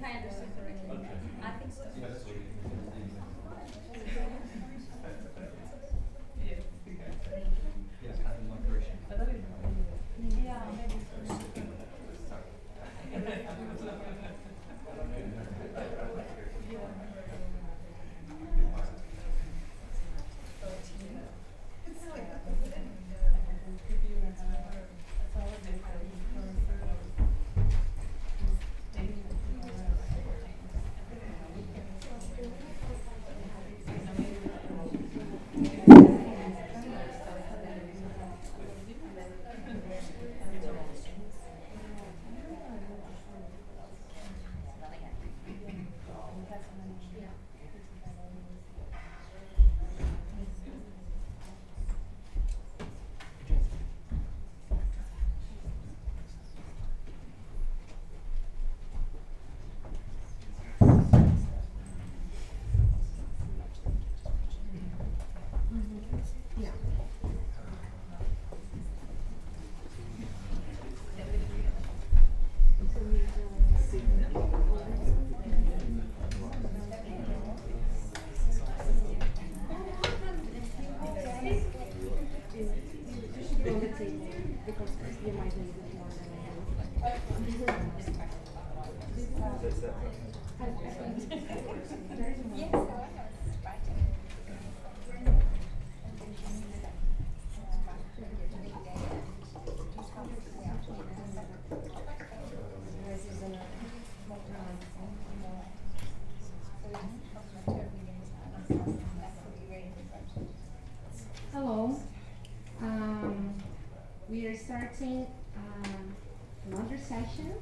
I understood correctly. Okay. I think so. Yeah, that's what it is. Yes, I think one correction. Yeah, maybe so. Hello. We are starting another session,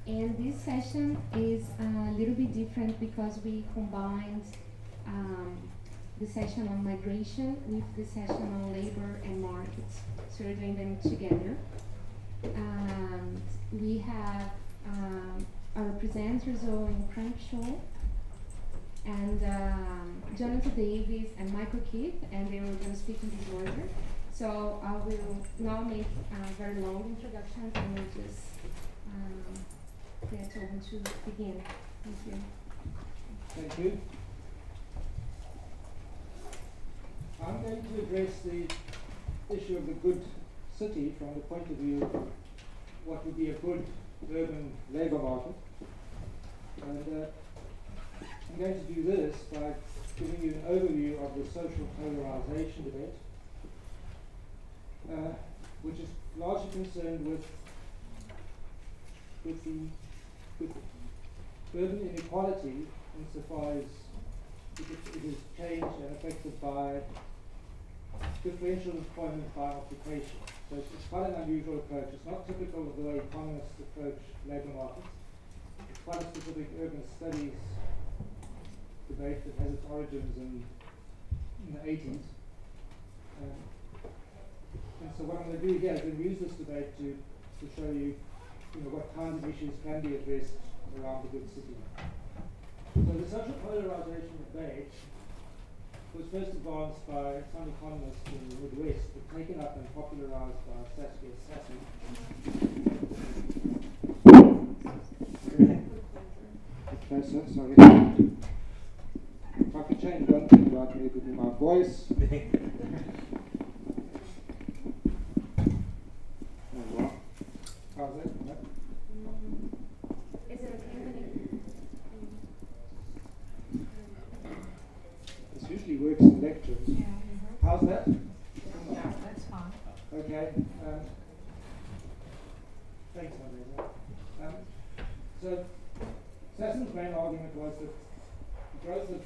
and this session is a little bit different because we combined the session on migration with the session on labor and markets. So we're doing them together. And we have our presenters, Owen Crankshaw, and Jonathan Davies and Michael Keith, and they were going to speak in this order. So I will now make very long introductions, and we'll just get Owen to begin. Thank you. Thank you. I'm going to address the issue of the good city from the point of view of what would be a good urban labour market. And I'm going to do this by giving you an overview of the social polarisation debate, which is largely concerned with urban inequality insofar as it is changed and affected by differential employment by occupation. So it's quite an unusual approach. It's not typical of the way economists approach labour markets. It's quite a specific urban studies debate that has its origins in the 80s. And so what I'm going to do here is going to use this debate to show you, what kinds of issues can be addressed around the good city. So the social polarisation debate was first advanced by some economists in the Midwest, but taken up and popularised by Saskia Sassen. Closer, sorry. If I could change one thing about me, it would be my voice. How's that? No? Is it okay when This usually works in lectures. Yeah. How's that? Yeah, that's fine. Okay. Thanks, Andrea. So Sassen's main argument was that the growth of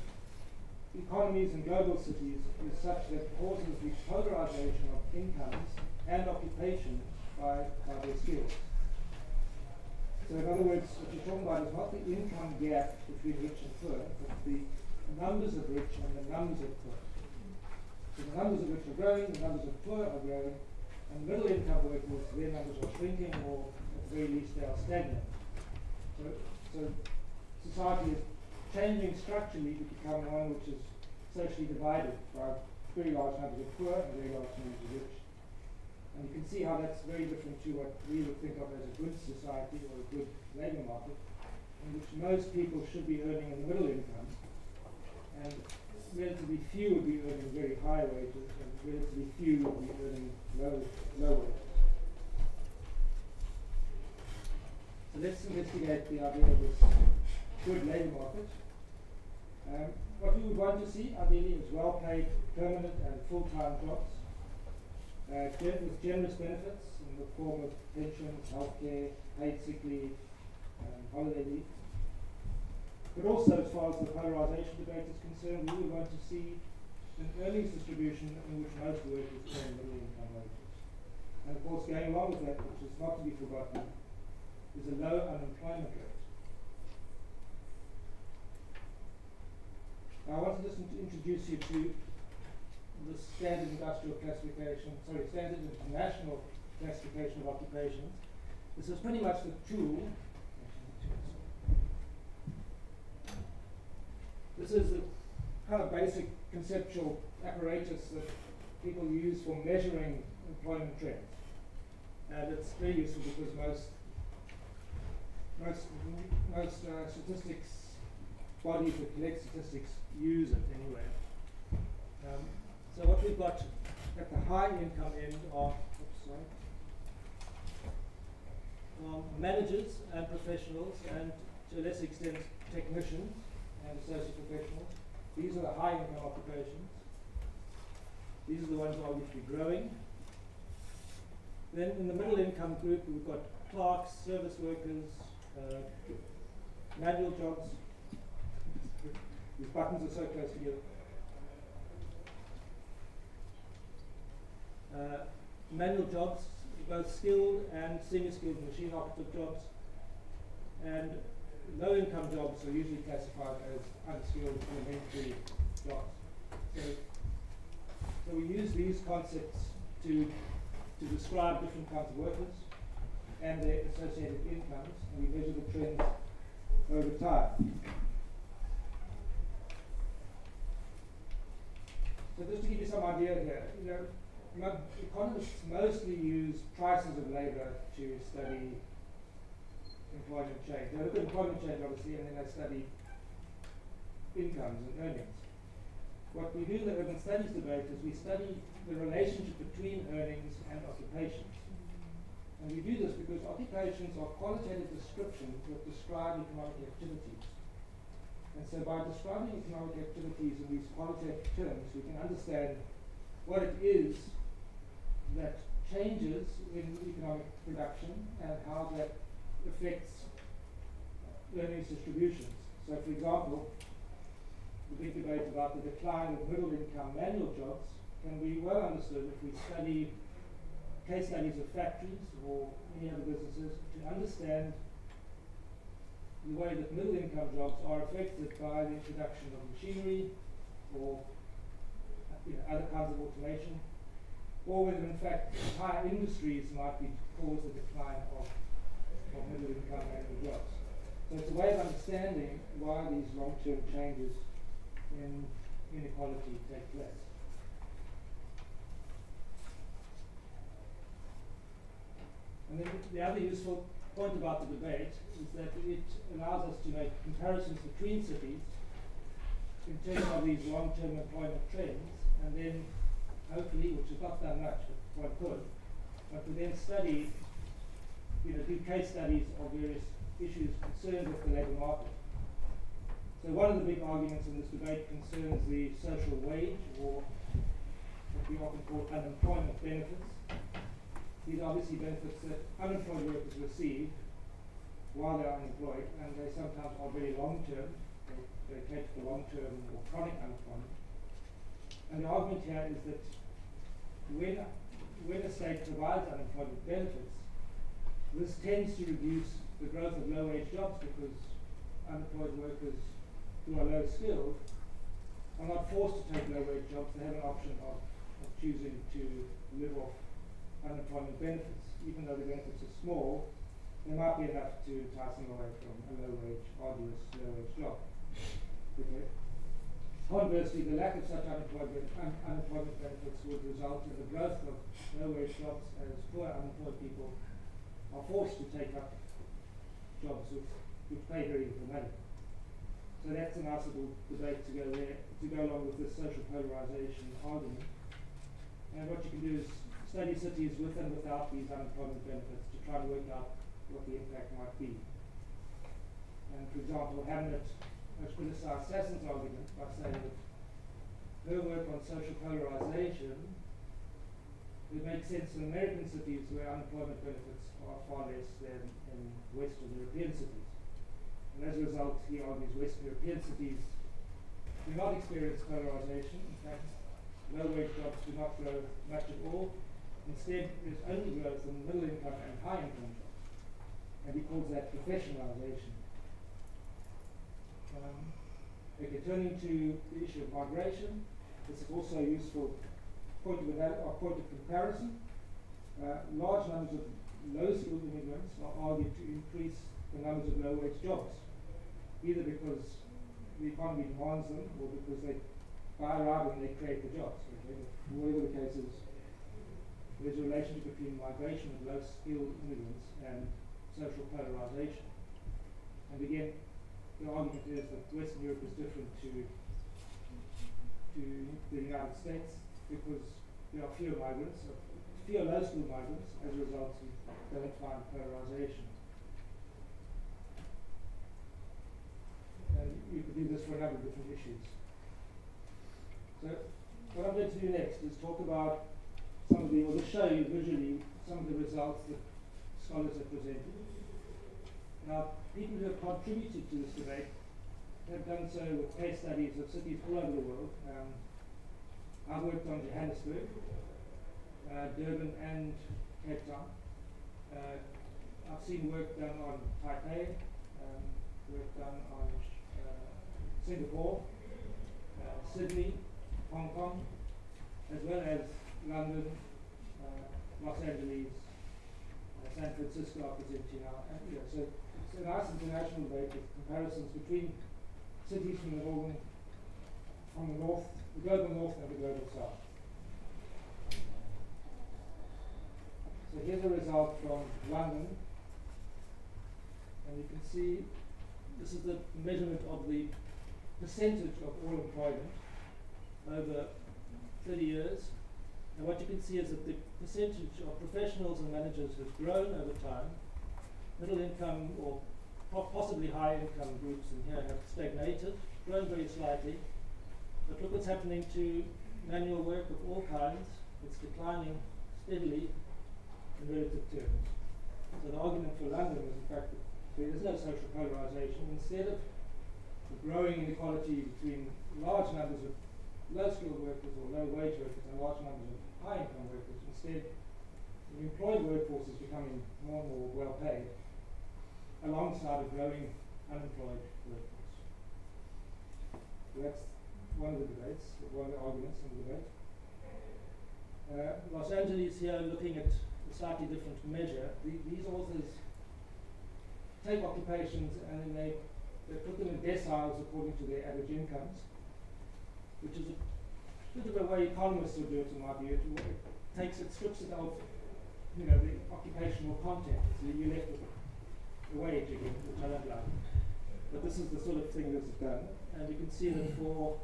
economies and global cities is such that it causes the polarization of incomes and occupation by their skills. So in other words, what you're talking about is not the income gap between rich and poor, but the numbers of rich and the numbers of poor. So the numbers of rich are growing, the numbers of poor are growing, and middle income workers, their numbers are shrinking, or at the very least they are stagnant. So society is changing structurally to become one which is socially divided by very large numbers of poor and very large numbers of rich. And you can see how that's very different to what we would think of as a good society or a good labour market. in which most people should be earning in the middle income, and relatively few would be earning very high wages, and relatively few would be earning low wages. So let's investigate the idea of this good labour market. What we would want to see, ideally, is well-paid, permanent and full-time jobs with generous benefits in the form of pensions, healthcare, paid sick leave, holiday leave. But also, as far as the polarisation debate is concerned, we would want to see an earnings distribution in which most workers earn middle income wages. And of course, going along with that, which is not to be forgotten, is a low unemployment rate. Now, I want to just introduce you to the standard international classification of occupations. This is pretty much the tool. This is the kind of basic conceptual apparatus that people use for measuring employment trends. And it's very useful because most statistics bodies that collect statistics use it anyway. So what we've got at the high income end are managers and professionals, and to a less extent technicians and associate professionals. These are the high income occupations. These are the ones obviously growing. Then in the middle income group, we've got clerks, service workers, manual jobs. These buttons are so close together. Manual jobs, both skilled and semi-skilled machine operative jobs, and low-income jobs are usually classified as unskilled elementary jobs. So we use these concepts to describe different kinds of workers and their associated incomes, and we measure the trends over time. So just to give you some idea here, economists mostly use prices of labour to study employment change. They look at employment change, obviously, and then they study incomes and earnings. What we do in the urban studies debate is we study the relationship between earnings and occupations. And we do this because occupations are qualitative descriptions that describe economic activities. And so by describing economic activities in these qualitative terms, we can understand what it is that changes in economic production and how that affects earnings distributions. So for example, the big debate about the decline of middle income manual jobs can be well understood if we study case studies of factories or any other businesses to understand the way that middle income jobs are affected by the introduction of machinery or other kinds of automation, or whether in fact entire industries might be cause the decline of middle income manual jobs. So it's a way of understanding why these long-term changes in inequality take place. And then the other useful point about the debate is that it allows us to make comparisons between cities in terms of these long-term employment trends, and then hopefully, which is not done much, but one could, but to then study, do case studies of various issues concerned with the labour market. So one of the big arguments in this debate concerns the social wage, or what we often call unemployment benefits. These are obviously benefits that unemployed workers receive while they're unemployed, and they sometimes are very long-term. They cater for long-term or chronic unemployment. And the argument here is that when a state provides unemployment benefits, this tends to reduce the growth of low-wage jobs because unemployed workers who are low-skilled are not forced to take low-wage jobs. They have an option of choosing to live off unemployment benefits. Even though the benefits are small, they might be enough to entice them away from a low-wage, arduous, low-wage job. Okay. Conversely, the lack of such unemployment benefits would result in the growth of low-wage jobs as poor unemployed people are forced to take up jobs with which pay very little money. So that's a nice little debate to go there, to go along with this social polarization argument. And what you can do is study cities with and without these unemployment benefits to try and work out what the impact might be. And for example, Hamlet has criticized Sassen's argument by saying that her work on social polarization, it makes sense in American cities where unemployment benefits are far less than in Western European cities. And as a result, he argues Western European cities do not experience polarization. In fact, low-wage jobs do not grow much at all. Instead, there's only growth in middle-income and high-income jobs. And he calls that professionalization. Okay, turning to the issue of migration, this is also a useful point of comparison. Large numbers of low-skilled immigrants are argued to increase the numbers of low-wage jobs, either because the economy demands them or because they buy around and they create the jobs. Okay? Whatever the case is, there's a relationship between migration of low-skilled immigrants and social polarization. And again, the argument is that Western Europe is different to the United States because there are fewer migrants, fewer low-skilled migrants. As a result, we don't find polarization. And you could do this for a number of different issues. So what I'm going to do next is talk about some of the, or to show you visually some of the results that scholars have presented. Now, people who have contributed to this debate have done so with case studies of cities all over the world. I've worked on Johannesburg, Durban and Cape Town. I've seen work done on Taipei, work done on Singapore, Sydney, Hong Kong, as well as London, Los Angeles, San Francisco I present to you now. And, so it's a nice international debate with comparisons between cities from the north, the global north and the global south. So here's a result from London, and you can see this is the measurement of the percentage of all employment over 30 years. And what you can see is that the percentage of professionals and managers has grown over time. Middle income or possibly high income groups in here have stagnated, grown very slightly. But look what's happening to manual work of all kinds. It's declining steadily in relative terms. So the argument for London is in fact that there is no social polarization. Instead of the growing inequality between large numbers of low-skilled workers or low-wage workers and large numbers of high-income workers, instead the employed workforce is becoming more and more well-paid alongside a growing unemployed workforce. So that's one of the debates, one of the arguments in the debate. Los Angeles here looking at a slightly different measure. These authors take occupations and then they put them in deciles according to their average incomes, which is a bit of a way economists would do it in my view. It strips it of, the occupational content. So you're left with the wage again, which I don't like. But this is the sort of thing that's done. And you can see that for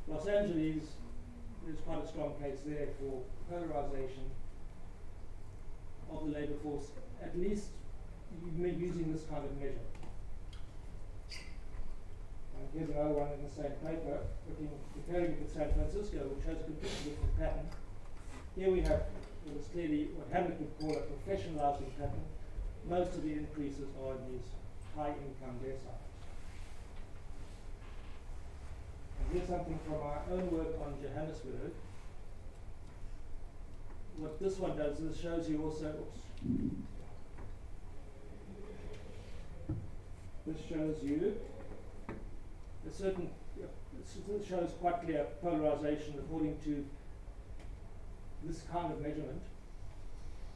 Los Angeles, there's quite a strong case there for polarization of the labor force, at least using this kind of measure. And here's another one in the same paper, comparing it with San Francisco, which has a completely different pattern. Here we have what is clearly what Hamlet would call a professionalizing pattern. Most of the increases are in these high-income deciles. And here's something from our own work on Johannesburg. What this one does is shows you also, this shows you a certain, it shows quite clear polarization according to this kind of measurement.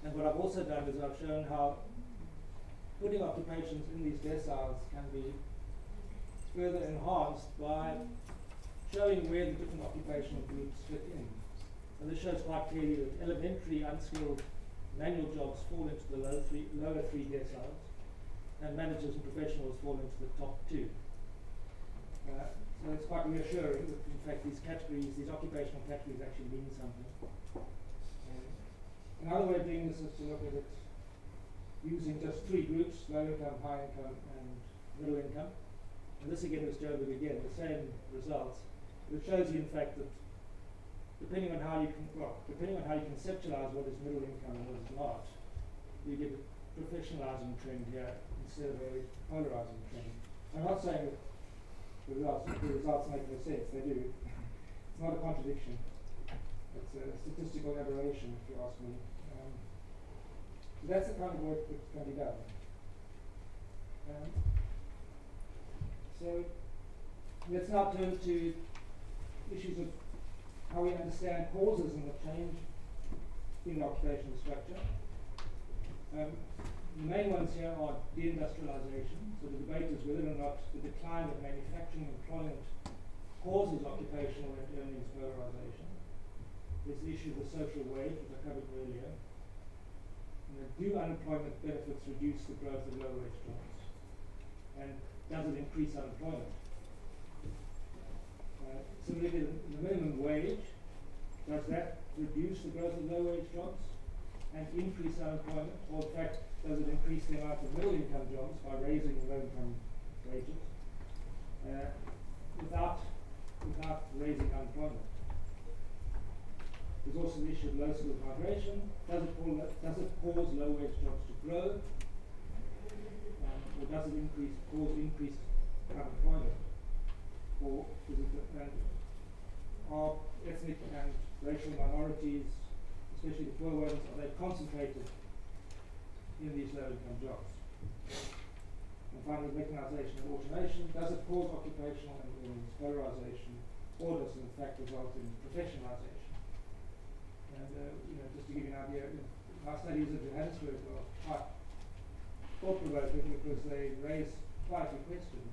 And what I've also done is I've shown how putting occupations in these deciles can be further enhanced by showing where the different occupational groups fit in. And this shows quite clearly that elementary unskilled manual jobs fall into the lower three deciles, and managers and professionals fall into the top 2. So it's quite reassuring that, in fact, these categories, these occupational categories, actually mean something. Another way of doing this is to look at it using just 3 groups: low income, high income, and middle income. And this again is Joburg again, the same results. But it shows you, in fact, that depending on how you conceptualize what is middle income and what is not, you get a professionalizing trend here instead of a polarizing trend. I'm not saying that the results make no sense. They do. It's not a contradiction. It's a statistical aberration, if you ask me. So that's the kind of work that can be done. So let's now turn to issues of how we understand causes in the change in the occupational structure. The main ones here are deindustrialization. So the debate is whether or not the decline of manufacturing employment causes occupational and earnings polarization. There's the issue of the social wage, which I covered earlier. Do unemployment benefits reduce the growth of low-wage jobs? And does it increase unemployment? Similarly, the minimum wage, does that reduce the growth of low-wage jobs and increase unemployment? Or in fact, does it increase the amount of middle-income jobs by raising low-income wages without raising unemployment? There's also the issue of low-skilled migration. Does it cause low-wage jobs to grow? Or does it cause increased unemployment? Or is it, are ethnic and racial minorities, especially the poor ones, are they concentrated in these low-income jobs? And finally, mechanization and automation. Does it cause occupational and earnings polarization, or does it in fact result in professionalization? And just to give you an idea, our studies at Johannesburg were quite thought-provoking because they raise quite a few questions.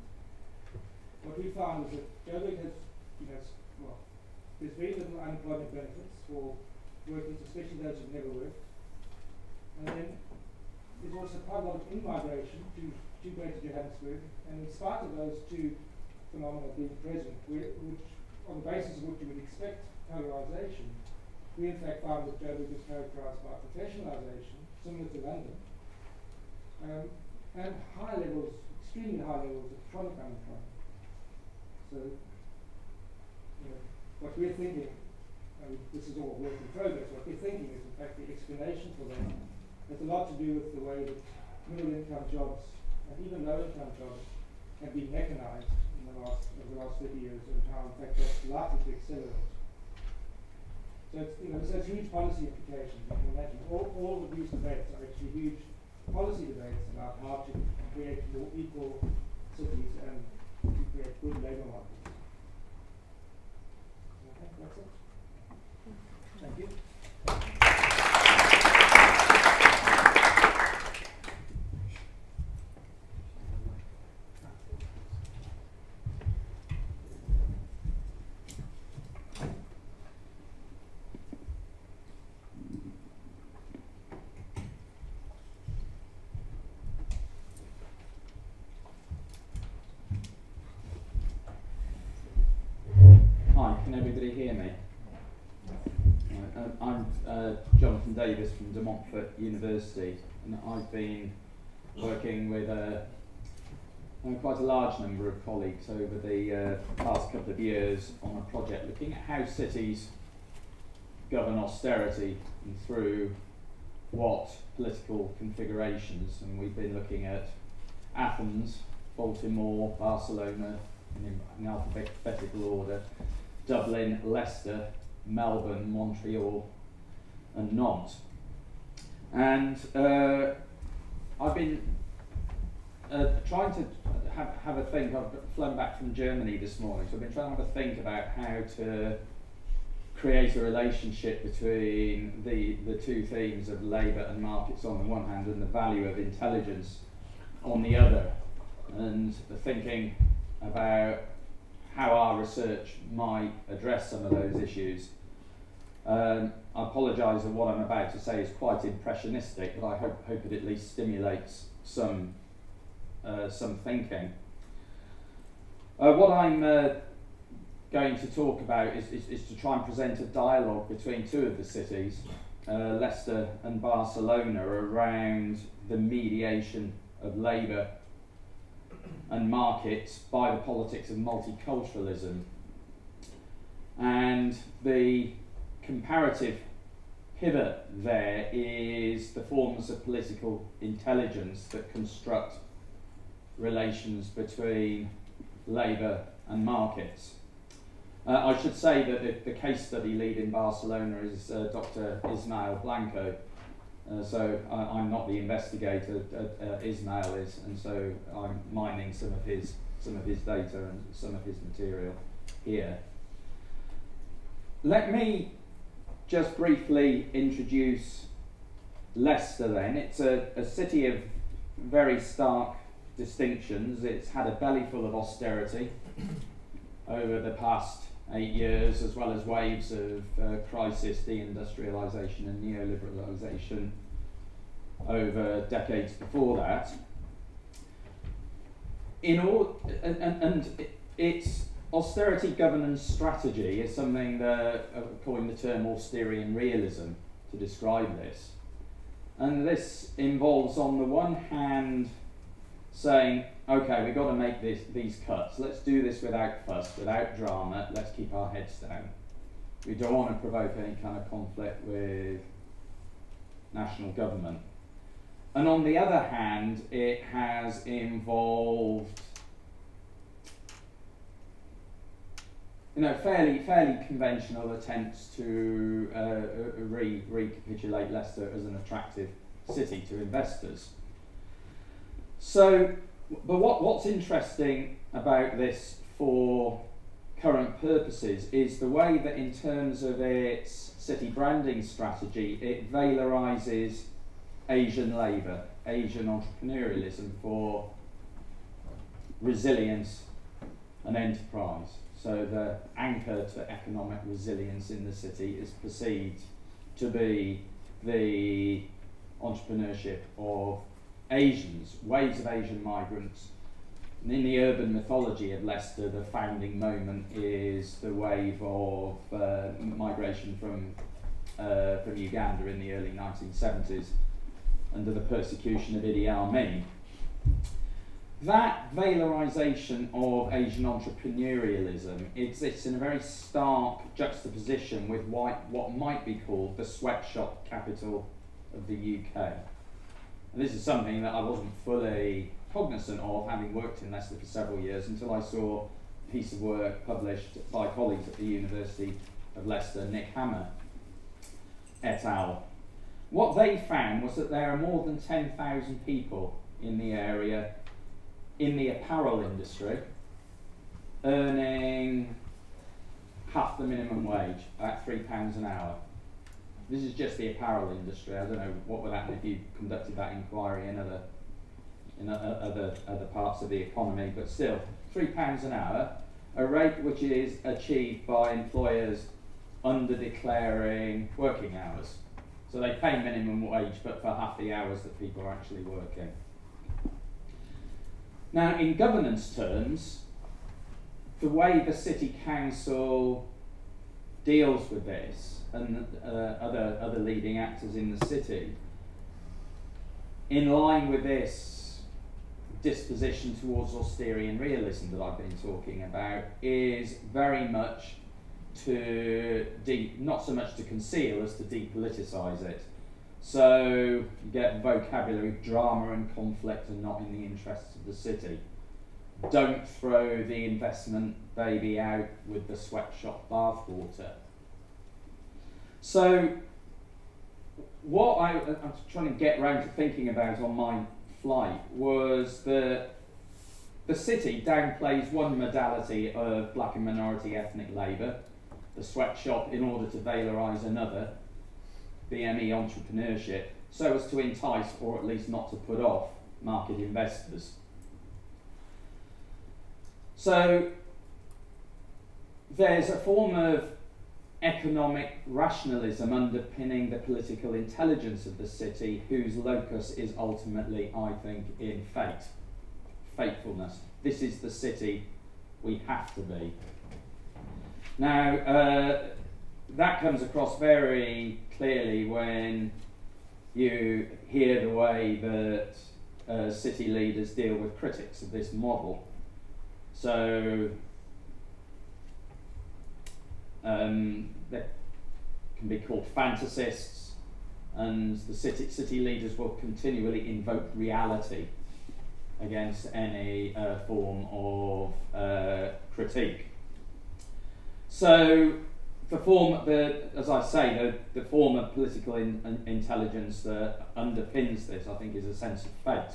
What we found is that Joburg has, there's very little unemployment benefits for workers, especially those who've never worked. And then there's also quite a lot of in-migration to Greater Johannesburg, and in spite of those two phenomena being present, which on the basis of which you would expect polarization, we in fact found that Joburg is characterized by professionalization, similar to London, and high levels, extremely high levels of chronic unemployment. So, what we're thinking, this is all work in progress, what we're thinking is in fact the explanation for that has a lot to do with the way that middle income jobs and even low income jobs have been mechanized in over the last 30 years, and how in fact that's likely to accelerate. So it's huge policy implications, you can imagine. All of these debates are actually huge policy debates about how to create more equal cities and to create good labour markets. Okay, that's it. Thank you. Can everybody hear me? I'm Jonathan Davies from Montford University, and I've been working with quite a large number of colleagues over the past couple of years on a project looking at how cities govern austerity and through what political configurations. And we've been looking at Athens, Baltimore, Barcelona in alphabetical order, Dublin, Leicester, Melbourne, Montreal, and Nantes. And I've been trying to have a think. I've flown back from Germany this morning, so I've been trying to have a think about how to create a relationship between the two themes of labour and markets on the one hand and the value of intelligence on the other, and thinking about how our research might address some of those issues. I apologise that what I'm about to say is quite impressionistic, but I hope it at least stimulates some some thinking. What I'm going to talk about is to try and present a dialogue between two of the cities, Leicester and Barcelona, around the mediation of labour and markets by the politics of multiculturalism, and the comparative pivot there is the forms of political intelligence that construct relations between labour and markets. I should say that the case study lead in Barcelona is Dr. Ismael Blanco. So I'm not the investigator, Ismael is, and so I'm mining some of his data and some of his material here. Let me just briefly introduce Leicester then. It's a city of very stark distinctions. It's had a belly full of austerity over the past 8 years, as well as waves of crisis, deindustrialisation and neoliberalisation over decades before that. Its austerity governance strategy is something that calling the term Austerian realism to describe this. And this involves, on the one hand, saying, okay, we've got to make these cuts. Let's do this without fuss, without drama. Let's keep our heads down. We don't want to provoke any kind of conflict with national government. And on the other hand, it has involved, fairly conventional attempts to recapitulate Leicester as an attractive city to investors. So, but what's interesting about this for current purposes is the way that, in terms of its city branding strategy, it valorises Asian labour, Asian entrepreneurialism for resilience and enterprise. So the anchor to economic resilience in the city is perceived to be the entrepreneurship of Asians, waves of Asian migrants. And in the urban mythology of Leicester, the founding moment is the wave of migration from Uganda in the early 1970s under the persecution of Idi Amin. That valorisation of Asian entrepreneurialism exists in a very stark juxtaposition with what might be called the sweatshop capital of the UK. And this is something that I wasn't fully cognizant of, having worked in Leicester for several years, until I saw a piece of work published by colleagues at the University of Leicester, Nick Hammer et al. What they found was that there are more than 10,000 people in the area in the apparel industry earning half the minimum wage, about £3 an hour. This is just the apparel industry. I don't know what would happen if you conducted that inquiry in other parts of the economy, but still, £3 an hour, a rate which is achieved by employers under declaring working hours. So they pay minimum wage, but for half the hours that people are actually working. Now, in governance terms, the way the City Council deals with this, and other leading actors in the city, in line with this disposition towards Austerian realism that I've been talking about, is very much to not so much to conceal as to depoliticise it. So you get vocabulary, drama and conflict are not in the interests of the city. Don't throw the investment baby out with the sweatshop bathwater. So what I'm trying to get round to thinking about on my flight was that the city downplays one modality of black and minority ethnic labour, the sweatshop, in order to valorise another, BME entrepreneurship, so as to entice, or at least not to put off, market investors. So there's a form of economic rationalism underpinning the political intelligence of the city, whose locus is ultimately, I think, in fate. faithfulness. This is the city we have to be. Now, that comes across very clearly when you hear the way that city leaders deal with critics of this model. So, they can be called fantasists, and the city leaders will continually invoke reality against any form of critique. So, as I say, the form of political intelligence that underpins this, I think, is a sense of fate.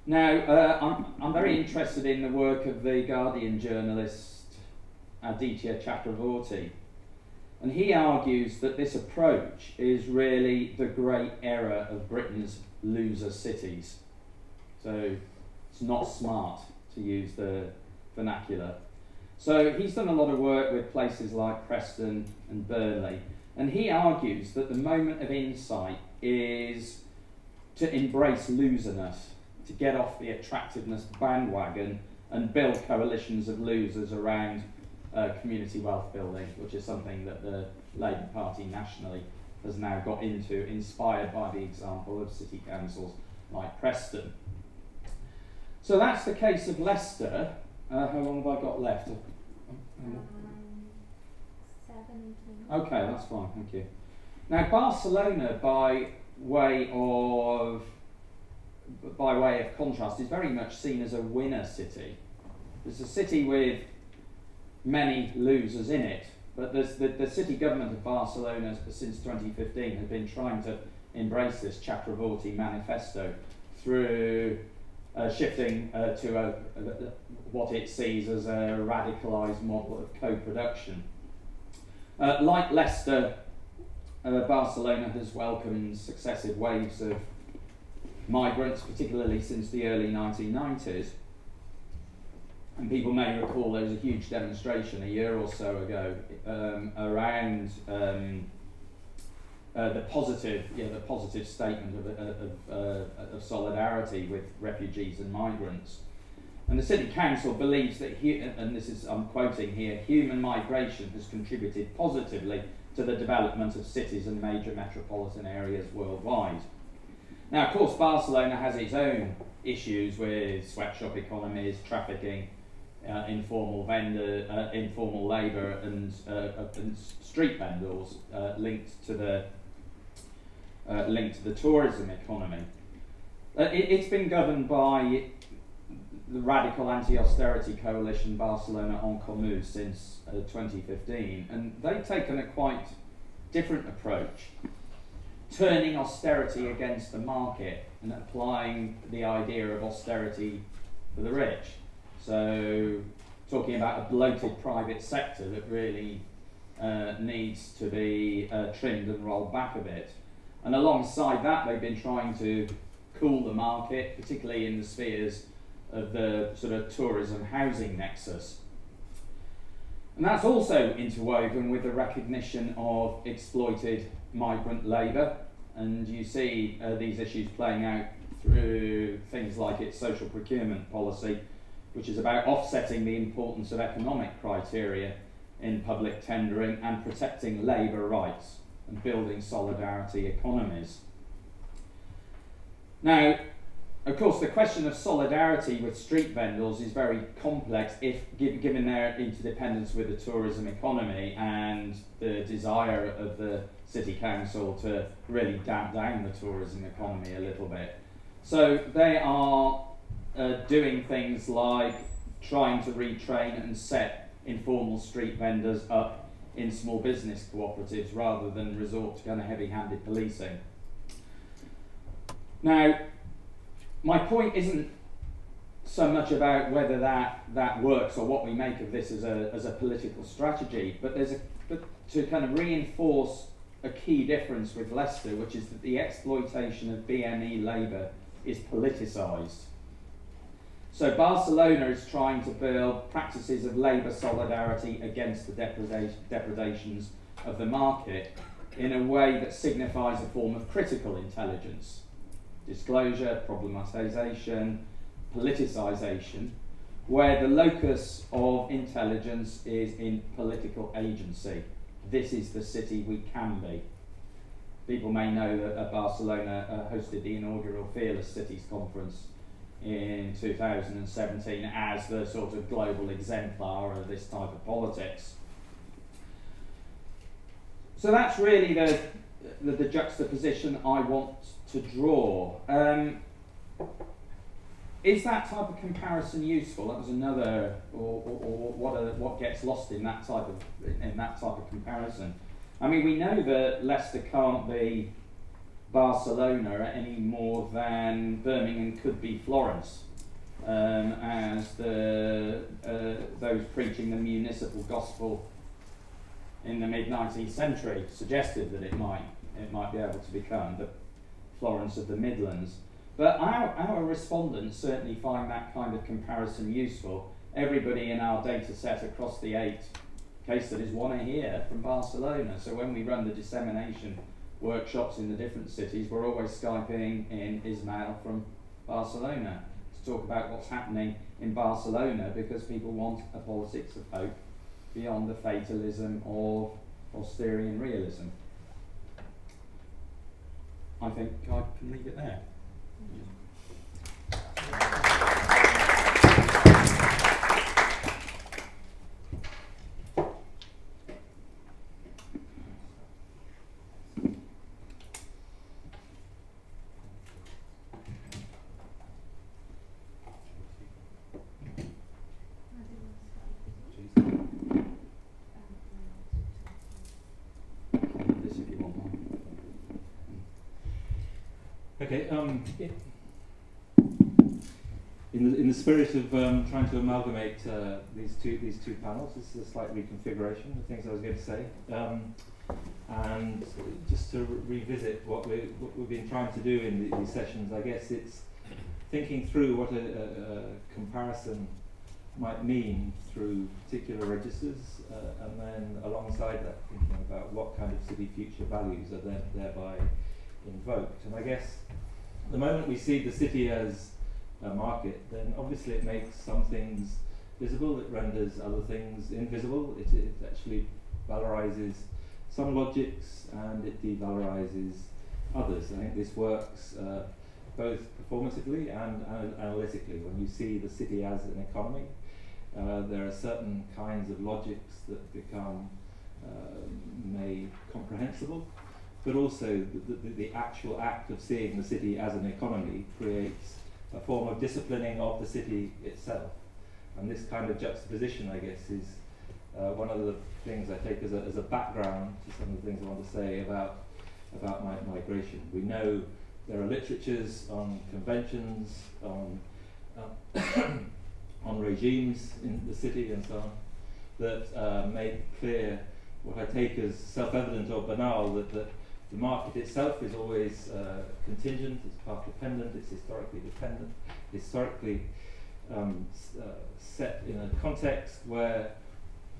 Now, I'm very interested in the work of the Guardian journalist Aditya Chakravorty, and he argues that this approach is really the great error of Britain's loser cities. So it's not smart to use the vernacular. So he's done a lot of work with places like Preston and Burnley, and he argues that the moment of insight is to embrace loserness, to get off the attractiveness bandwagon and build coalitions of losers around community wealth building, which is something that the Labour Party nationally has now got into, inspired by the example of city councils like Preston. So that's the case of Leicester. How long have I got left? 17. Okay, that's fine, thank you. Now, Barcelona, by way of contrast, is very much seen as a winner city. It's a city with many losers in it, but the city government of Barcelona since 2015 has been trying to embrace this Chakravorty manifesto through shifting to what it sees as a radicalised model of co-production. Like Leicester, Barcelona has welcomed successive waves of migrants, particularly since the early 1990s. And people may recall there was a huge demonstration a year or so ago around the positive statement of solidarity with refugees and migrants. And the City Council believes that, and this is, I'm quoting here, human migration has contributed positively to the development of cities and major metropolitan areas worldwide. Now, of course, Barcelona has its own issues with sweatshop economies, trafficking, informal labour, and street vendors linked to the tourism economy. It's been governed by the radical anti-austerity coalition Barcelona en Comú since 2015, and they've taken a quite different approach, turning austerity against the market and applying the idea of austerity for the rich. So, talking about a bloated private sector that really needs to be trimmed and rolled back a bit. And alongside that, they've been trying to cool the market, particularly in the spheres of the sort of tourism housing nexus. And that's also interwoven with the recognition of exploited migrant labour, and you see these issues playing out through things like its social procurement policy, which is about offsetting the importance of economic criteria in public tendering and protecting labour rights and building solidarity economies. Now, of course, the question of solidarity with street vendors is very complex given their interdependence with the tourism economy and the desire of the City Council to really damp down the tourism economy a little bit. So they are doing things like trying to retrain and set informal street vendors up in small business cooperatives rather than resort to kind of heavy-handed policing. Now, my point isn't so much about whether that works or what we make of this as a political strategy, but to kind of reinforce a key difference with Leicester, which is that the exploitation of BME labour is politicised. So Barcelona is trying to build practices of labour solidarity against the depredations of the market in a way that signifies a form of critical intelligence. Disclosure, problematisation, politicisation, where the locus of intelligence is in political agency. This is the city we can be. People may know that Barcelona hosted the inaugural Fearless Cities Conference in 2017 as the sort of global exemplar of this type of politics. So that's really the juxtaposition I want to draw. Is that type of comparison useful? That was another, or what gets lost in that type of comparison. I mean, we know that Leicester can't be Barcelona any more than Birmingham could be Florence, as those preaching the municipal gospel in the mid-19th century suggested that it might be able to become the Florence of the Midlands. But our respondents certainly find that kind of comparison useful. Everybody in our data set across the 8 case studies want to hear from Barcelona. So when we run the dissemination workshops in the different cities, we're always Skyping in Ismail from Barcelona to talk about what's happening in Barcelona, because people want a politics of hope beyond the fatalism of Austerian realism. I think I can leave it there. Okay. In the spirit of trying to amalgamate these two panels, this is a slight reconfiguration of things I was going to say, and just to revisit what we've been trying to do in these sessions. I guess it's thinking through what a comparison might mean through particular registers, and then alongside that, thinking about what kind of city future values are thereby invoked. And I guess the moment we see the city as a market, then obviously it makes some things visible, it renders other things invisible, it actually valorizes some logics and it devalorizes others. I think this works both performatively and analytically. When you see the city as an economy, there are certain kinds of logics that become made comprehensible, but also the actual act of seeing the city as an economy creates a form of disciplining of the city itself. And this kind of juxtaposition, I guess, is one of the things I take as a background to some of the things I want to say about migration. We know there are literatures on conventions, on on regimes in the city and so on, that make clear what I take as self-evident or banal, that the market itself is always contingent, it's path dependent, it's historically dependent, historically set in a context where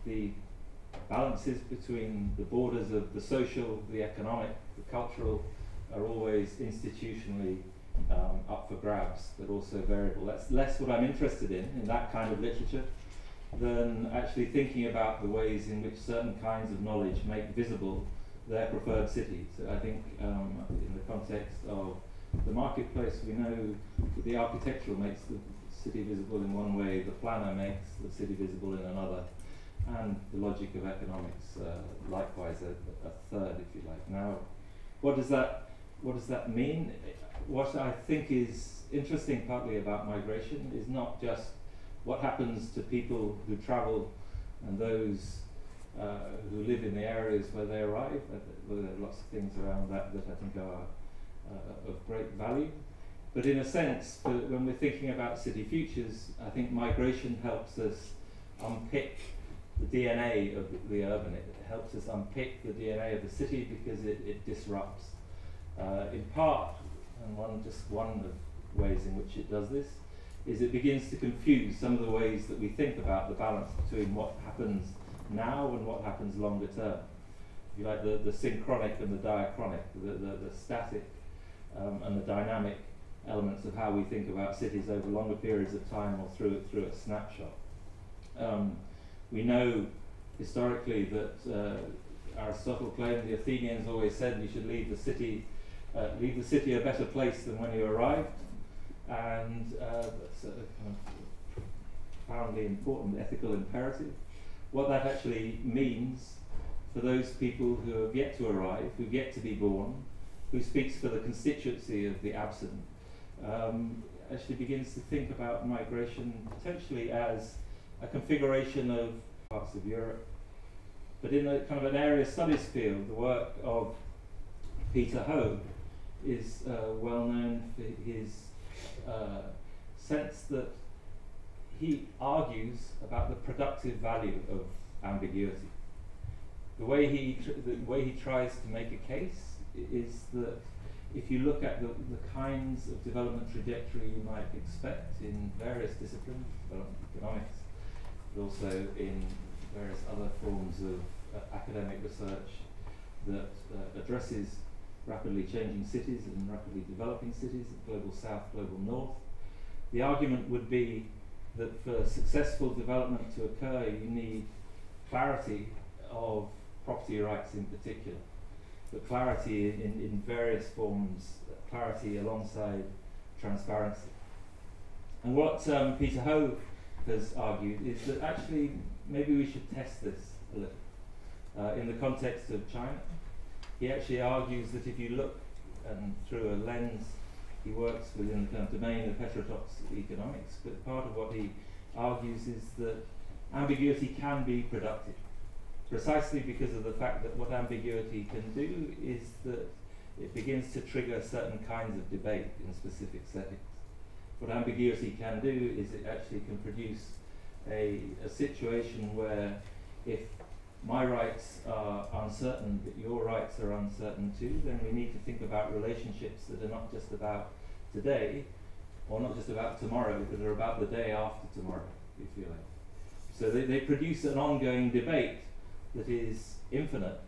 the balances between the borders of the social, the economic, the cultural are always institutionally up for grabs, but also variable. That's less what I'm interested in that kind of literature, than actually thinking about the ways in which certain kinds of knowledge make visible their preferred city. So I think in the context of the marketplace, we know that the architectural makes the city visible in one way, the planner makes the city visible in another, and the logic of economics likewise a third, if you like. Now, what does that mean? What I think is interesting partly about migration is not just what happens to people who travel and those who live in the areas where they arrive. There are lots of things around that I think are of great value. But in a sense, when we're thinking about city futures, I think migration helps us unpick the DNA of the urban. It helps us unpick the DNA of the city because it disrupts. In part, and one of ways in which it does this, is it begins to confuse some of the ways that we think about the balance between what happens now and what happens longer term. If you like, the synchronic and the diachronic, the static and the dynamic elements of how we think about cities over longer periods of time or through a snapshot. We know historically that Aristotle claimed the Athenians always said you should leave the city a better place than when you arrived, and that's a kind of profoundly important ethical imperative. What that actually means for those people who have yet to arrive, who've yet to be born, who speaks for the constituency of the absent, actually begins to think about migration potentially as a configuration of parts of Europe. But in a kind of an area studies field, the work of Peter Hogue is well known for his sense that he argues about the productive value of ambiguity. The way he tries to make a case is that if you look at the kinds of development trajectory you might expect in various disciplines, development economics, but also in various other forms of academic research that addresses rapidly changing cities and rapidly developing cities, global south, global north. The argument would be that for successful development to occur, you need clarity of property rights in particular, but clarity in various forms, clarity alongside transparency. And what Peter Hogue has argued is that actually maybe we should test this a little. In the context of China, he actually argues that if you look through a lens, he works within the kind of domain of heterodox economics, but part of what he argues is that ambiguity can be productive, precisely because of the fact that what ambiguity can do is that it begins to trigger certain kinds of debate in specific settings. What ambiguity can do is it actually can produce a situation where if my rights are uncertain, but your rights are uncertain too, then we need to think about relationships that are not just about today, or not just about tomorrow, but are about the day after tomorrow, if you like. So they produce an ongoing debate that is infinite,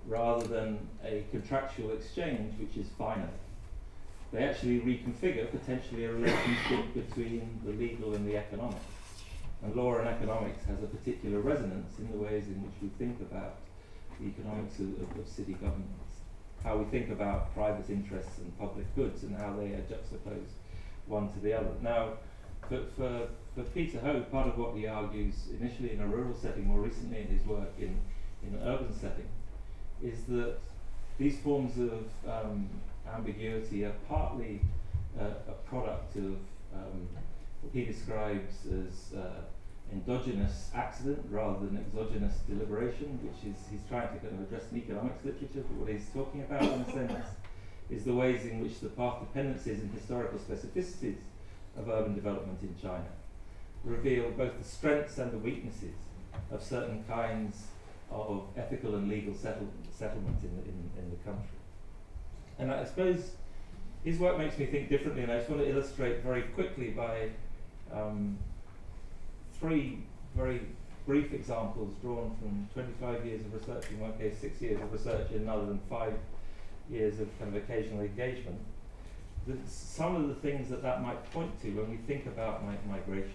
rather than a contractual exchange which is finite. They actually reconfigure potentially a relationship between the legal and the economic. And law and economics has a particular resonance in the ways in which we think about the economics of city governments, how we think about private interests and public goods, and how they are juxtaposed one to the other. Now, for Peter Hogue, part of what he argues initially in a rural setting, more recently in his work in an urban setting, is that these forms of ambiguity are partly a product of what he describes as endogenous accident rather than exogenous deliberation, which is, he's trying to kind of address in economics literature, but what he's talking about in a sense is the ways in which the path dependencies and historical specificities of urban development in China reveal both the strengths and the weaknesses of certain kinds of ethical and legal settlement in the country. And I suppose his work makes me think differently, and I just want to illustrate very quickly by three very brief examples drawn from 25 years of research, in one case 6 years of research, in another than 5 years of kind of occasional engagement. Some of the things that might point to when we think about migration.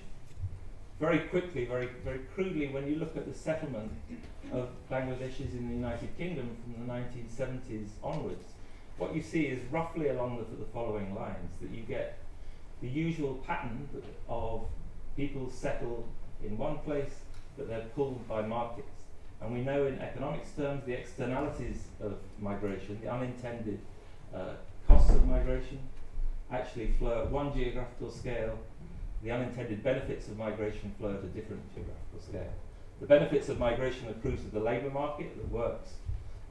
Very quickly, very crudely, when you look at the settlement of Bangladeshis in the United Kingdom from the 1970s onwards, what you see is roughly along the following lines, that you get the usual pattern of people settle in one place, but they're pulled by markets. And we know in economics terms the externalities of migration, the unintended costs of migration, actually flow at one geographical scale. The unintended benefits of migration flow at a different geographical scale. The benefits of migration accrue to the labour market that works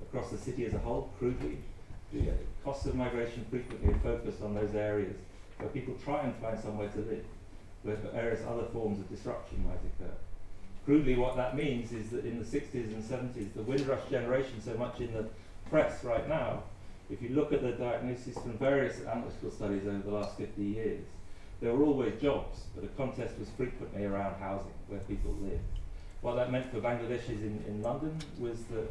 across the city as a whole, crudely. The costs of migration frequently are focused on those areas where people try and find somewhere to live, where various other forms of disruption might occur. Crudely, what that means is that in the 60s and 70s, the Windrush generation, so much in the press right now, if you look at the diagnosis from various analytical studies over the last 50 years, there were always jobs, but the contest was frequently around housing, where people live. What that meant for Bangladeshis in London was that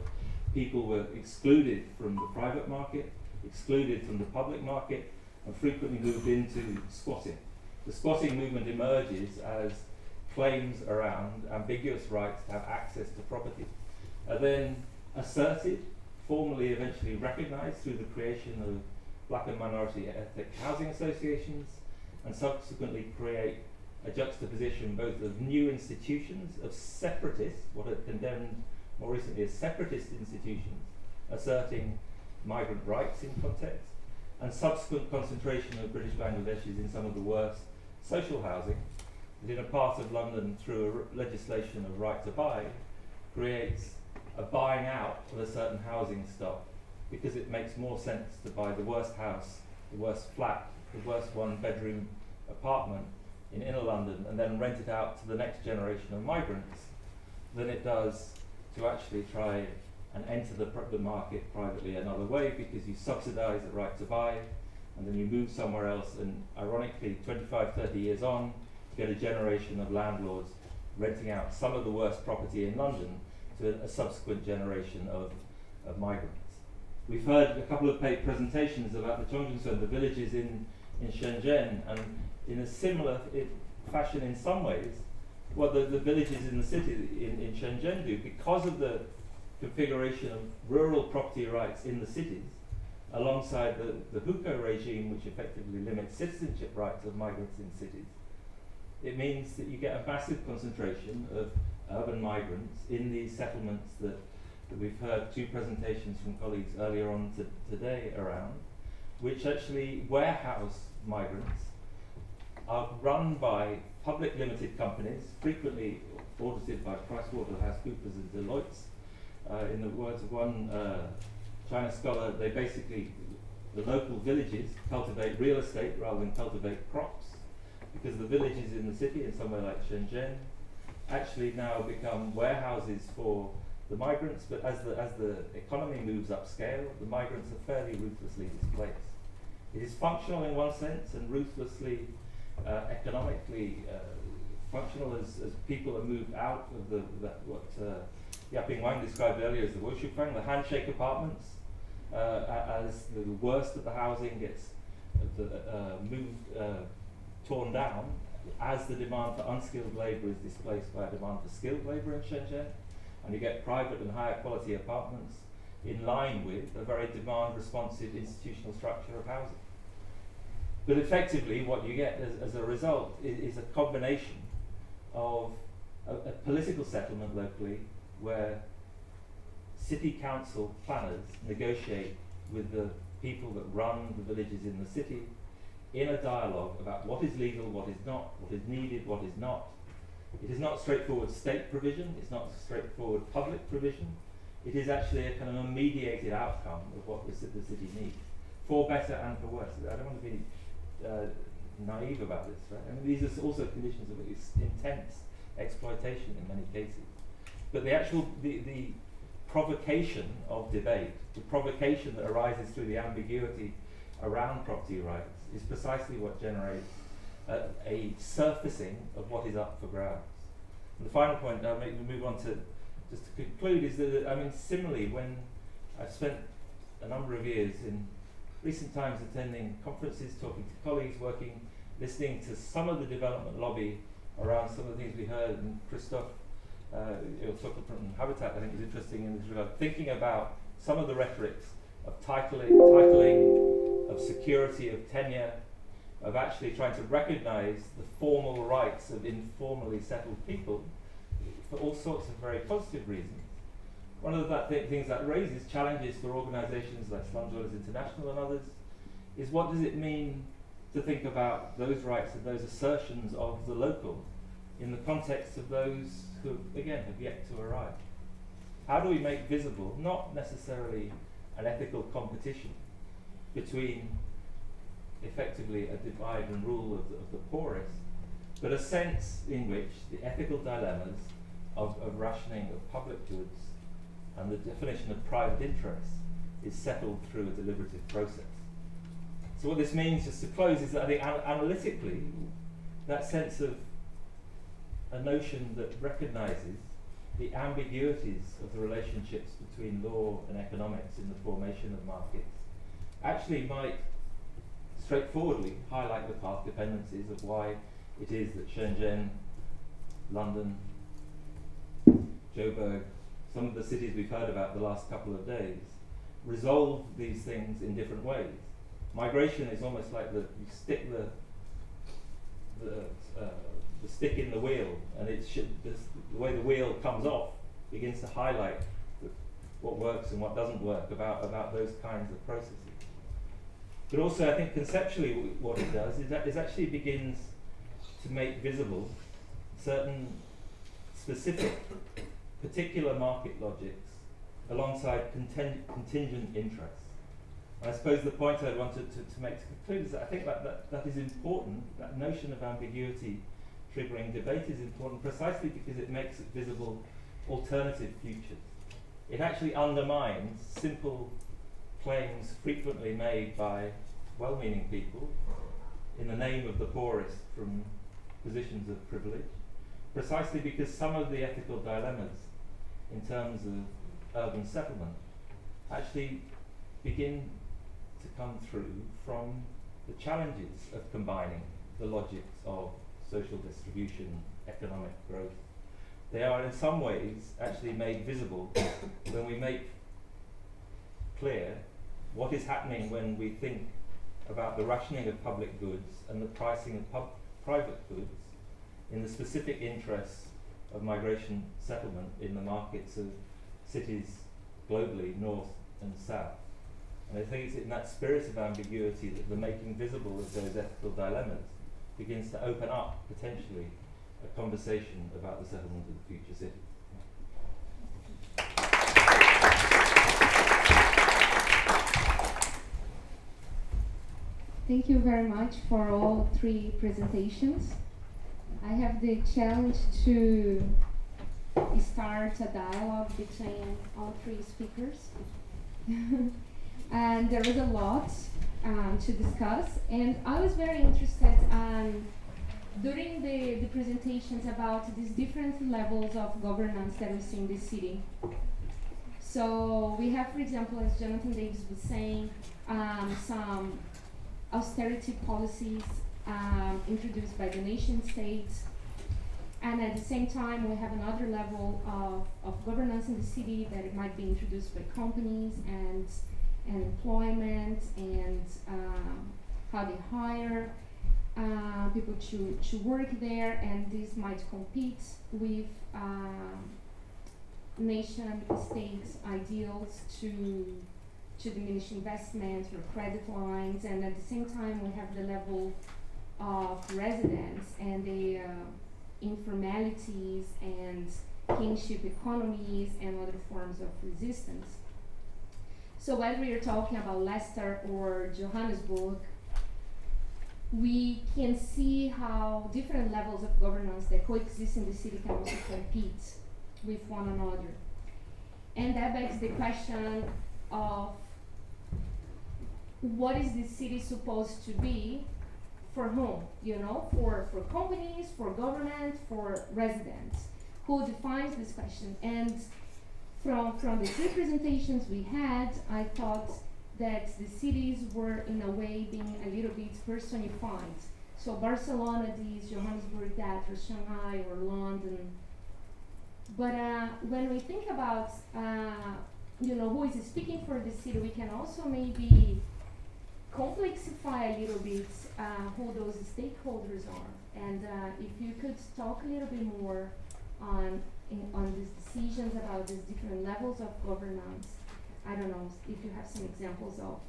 people were excluded from the private market, excluded from the public market, and frequently moved into squatting. The squatting movement emerges as claims around ambiguous rights to have access to property are then asserted, formally eventually recognised through the creation of black and minority ethnic housing associations, and subsequently create a juxtaposition both of new institutions, of separatists, what are condemned more recently as separatist institutions, asserting migrant rights in context, and subsequent concentration of British Bangladeshis in some of the worst social housing, that in a part of London through a legislation of right to buy, creates a buying out of a certain housing stock because it makes more sense to buy the worst house, the worst flat, the worst one-bedroom apartment in inner London and then rent it out to the next generation of migrants than it does to actually try and enter the market privately another way, because you subsidise the right to buy and then you move somewhere else, and ironically 25, 30 years on you get a generation of landlords renting out some of the worst property in London to a subsequent generation of migrants. We've heard a couple of presentations about the Chongqing, the villages in Shenzhen, and in a similar fashion in some ways, what the villages in the city in Shenzhen do, because of the configuration of rural property rights in the cities, alongside the hukou regime, which effectively limits citizenship rights of migrants in cities. It means that you get a massive concentration of urban migrants in these settlements that we've heard two presentations from colleagues earlier on today around, which actually warehouse migrants, are run by public limited companies, frequently audited by PricewaterhouseCoopers and Deloitte. In the words of one China scholar, they basically, the local villages cultivate real estate rather than cultivate crops, because the villages in the city, in somewhere like Shenzhen, actually now become warehouses for the migrants, but as the economy moves upscale, the migrants are fairly ruthlessly displaced. It is functional in one sense and ruthlessly economically functional as people are moved out of what Yaping Wang described earlier as the Woshufang, the handshake apartments, as the worst of the housing gets torn down, as the demand for unskilled labour is displaced by a demand for skilled labour in Shenzhen, and you get private and higher quality apartments in line with a very demand-responsive institutional structure of housing. But effectively, what you get as a result is a combination of a political settlement locally, where city council planners negotiate with the people that run the villages in the city in a dialogue about what is legal, what is not, what is needed, what is not. It is not straightforward state provision, it's not straightforward public provision. It is actually a kind of a mediated outcome of what the city needs, for better and for worse. I don't want to be naive about this, right? I mean, these are also conditions of intense exploitation in many cases. But the actual, the provocation of debate, the provocation that arises through the ambiguity around property rights is precisely what generates a surfacing of what is up for grabs. And the final point I'll move on to, just to conclude, is that, I mean, similarly, when I've spent a number of years in recent times attending conferences, talking to colleagues, listening to some of the development lobby around some of the things we heard, and Christophe, your talk from Habitat, I think was interesting in this regard, thinking about some of the rhetorics of titling, of security, of tenure, of actually trying to recognise the formal rights of informally settled people for all sorts of very positive reasons. One of the things that raises challenges for organisations like Slum Dwellers International and others is, what does it mean to think about those rights and those assertions of the local in the context of those who, again, have yet to arrive? How do we make visible not necessarily an ethical competition between effectively a divide and rule of the poorest, but a sense in which the ethical dilemmas of rationing of public goods and the definition of private interest is settled through a deliberative process. So what this means, just to close, is that I think analytically, that sense of a notion that recognises the ambiguities of the relationships between law and economics in the formation of markets actually might straightforwardly highlight the path dependencies of why it is that Shenzhen, London, Joburg, some of the cities we've heard about the last couple of days, resolve these things in different ways. Migration is almost like you stick the stick in the wheel, and the way the wheel comes off begins to highlight what works and what doesn't work about those kinds of processes. But also, I think conceptually what it does is that it actually begins to make visible certain specific, particular market logics alongside contingent interests. And I suppose the point I wanted to make to conclude is that I think that is important. That notion of ambiguity triggering debate is important precisely because it makes it visible alternative futures. It actually undermines simple claims frequently made by well-meaning people in the name of the poorest from positions of privilege, precisely because some of the ethical dilemmas in terms of urban settlement actually begin to come through from the challenges of combining the logics of social distribution, economic growth. They are in some ways actually made visible when we make clear what is happening when we think about the rationing of public goods and the pricing of private goods in the specific interests of migration settlement in the markets of cities globally, north and south. And I think it's in that spirit of ambiguity that the making visible of those ethical dilemmas begins to open up, potentially, a conversation about the settlement of the future city. Thank you very much for all three presentations. I have the challenge to start a dialogue between all three speakers. And there is a lot to discuss, and I was very interested during the presentations about these different levels of governance that we see in this city. So we have, for example, as Jonathan Davies was saying, some austerity policies introduced by the nation states, and at the same time we have another level of governance in the city that it might be introduced by companies and employment and how they hire people to work there, and this might compete with nation states ideals to diminish investments or credit lines, and at the same time we have the level of residents and the informalities and kinship economies and other forms of resistance. So whether we are talking about Leicester or Johannesburg, we can see how different levels of governance that coexist in the city can also compete with one another. And that begs the question of what is the city supposed to be for whom? You know, for companies, for government, for residents. Who defines this question? And from the three presentations we had, I thought that the cities were in a way being a little bit personified. So Barcelona this, Johannesburg that, or Shanghai or London. But when we think about you know, who is speaking for the city, we can also maybe complexify a little bit who those stakeholders are. And if you could talk a little bit more on these decisions about these different levels of governance. I don't know if you have some examples of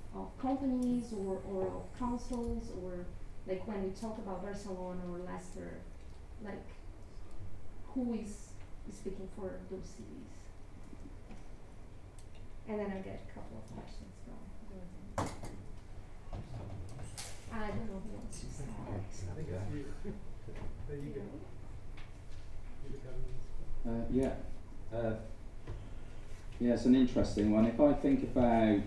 companies or of councils, or like when we talk about Barcelona or Leicester, like who is speaking for those cities? And then I get a couple of questions from Gordon. I don't know who wants to start. There you go. Yeah, it's an interesting one. If I think about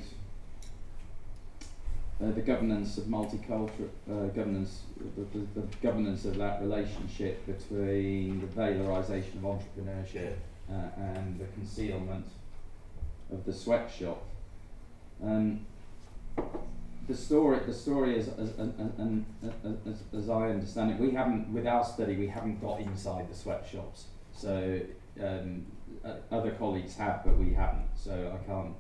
the governance of multicultural governance, the governance of that relationship between the valorisation of entrepreneurship and the concealment of the sweatshop. the story is, as I understand it, we haven't, with our study, we haven't got inside the sweatshops. So other colleagues have, but we haven't. So I can't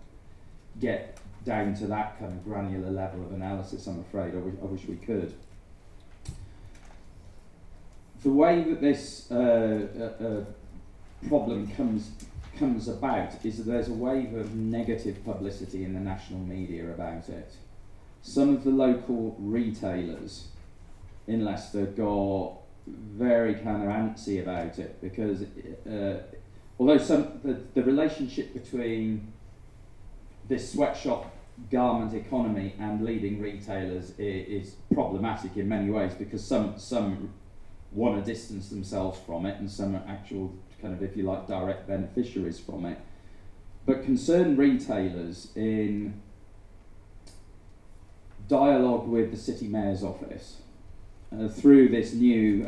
get down to that kind of granular level of analysis, I'm afraid. I wish we could. The way that this problem comes about is that there's a wave of negative publicity in the national media about it. Some of the local retailers in Leicester got very kind of antsy about it because although the relationship between this sweatshop garment economy and leading retailers is problematic in many ways, because some want to distance themselves from it and some are actual kind of, if you like, direct beneficiaries from it. But concerned retailers, in dialogue with the City Mayor's office, through this new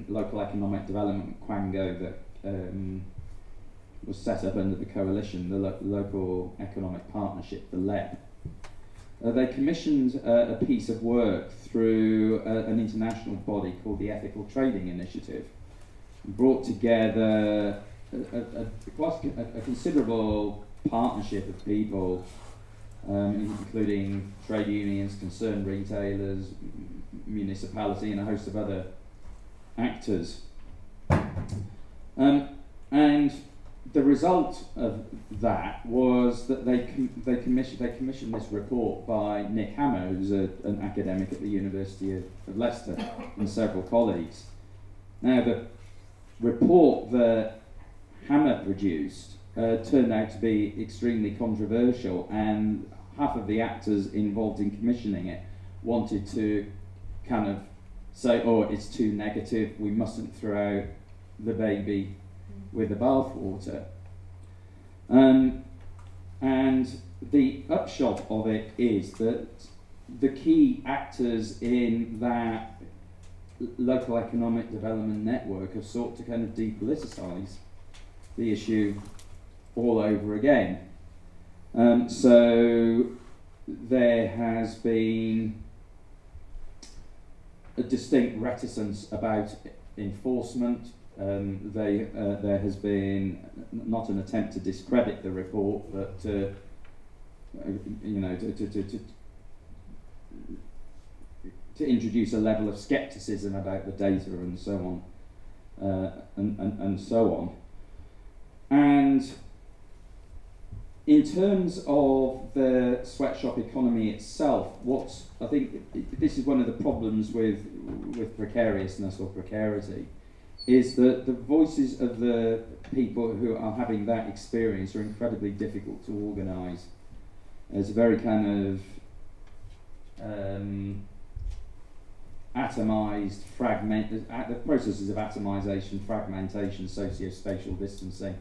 local economic development quango that was set up under the coalition, the Local Economic Partnership, the LEP, they commissioned a piece of work through an international body called the Ethical Trading Initiative, brought together a considerable partnership of people, including trade unions, concerned retailers, municipality, and a host of other actors. And the result of that was that they commissioned this report by Nick Hammer, who's an academic at the University of Leicester, and several colleagues. Now, the report that Hammer produced turned out to be extremely controversial, and half of the actors involved in commissioning it wanted to kind of say, oh, it's too negative, we mustn't throw out the baby with the bathwater. And the upshot of it is that the key actors in that local economic development network have sought to kind of depoliticise the issue all over again. So there has been a distinct reticence about enforcement. There has been not an attempt to discredit the report, but to introduce a level of scepticism about the data and so on, and so on. And in terms of the sweatshop economy itself, I think this is one of the problems with precariousness or precarity, is that the voices of the people who are having that experience are incredibly difficult to organise. There's a very kind of atomised, the processes of atomisation, fragmentation, socio-spatial distancing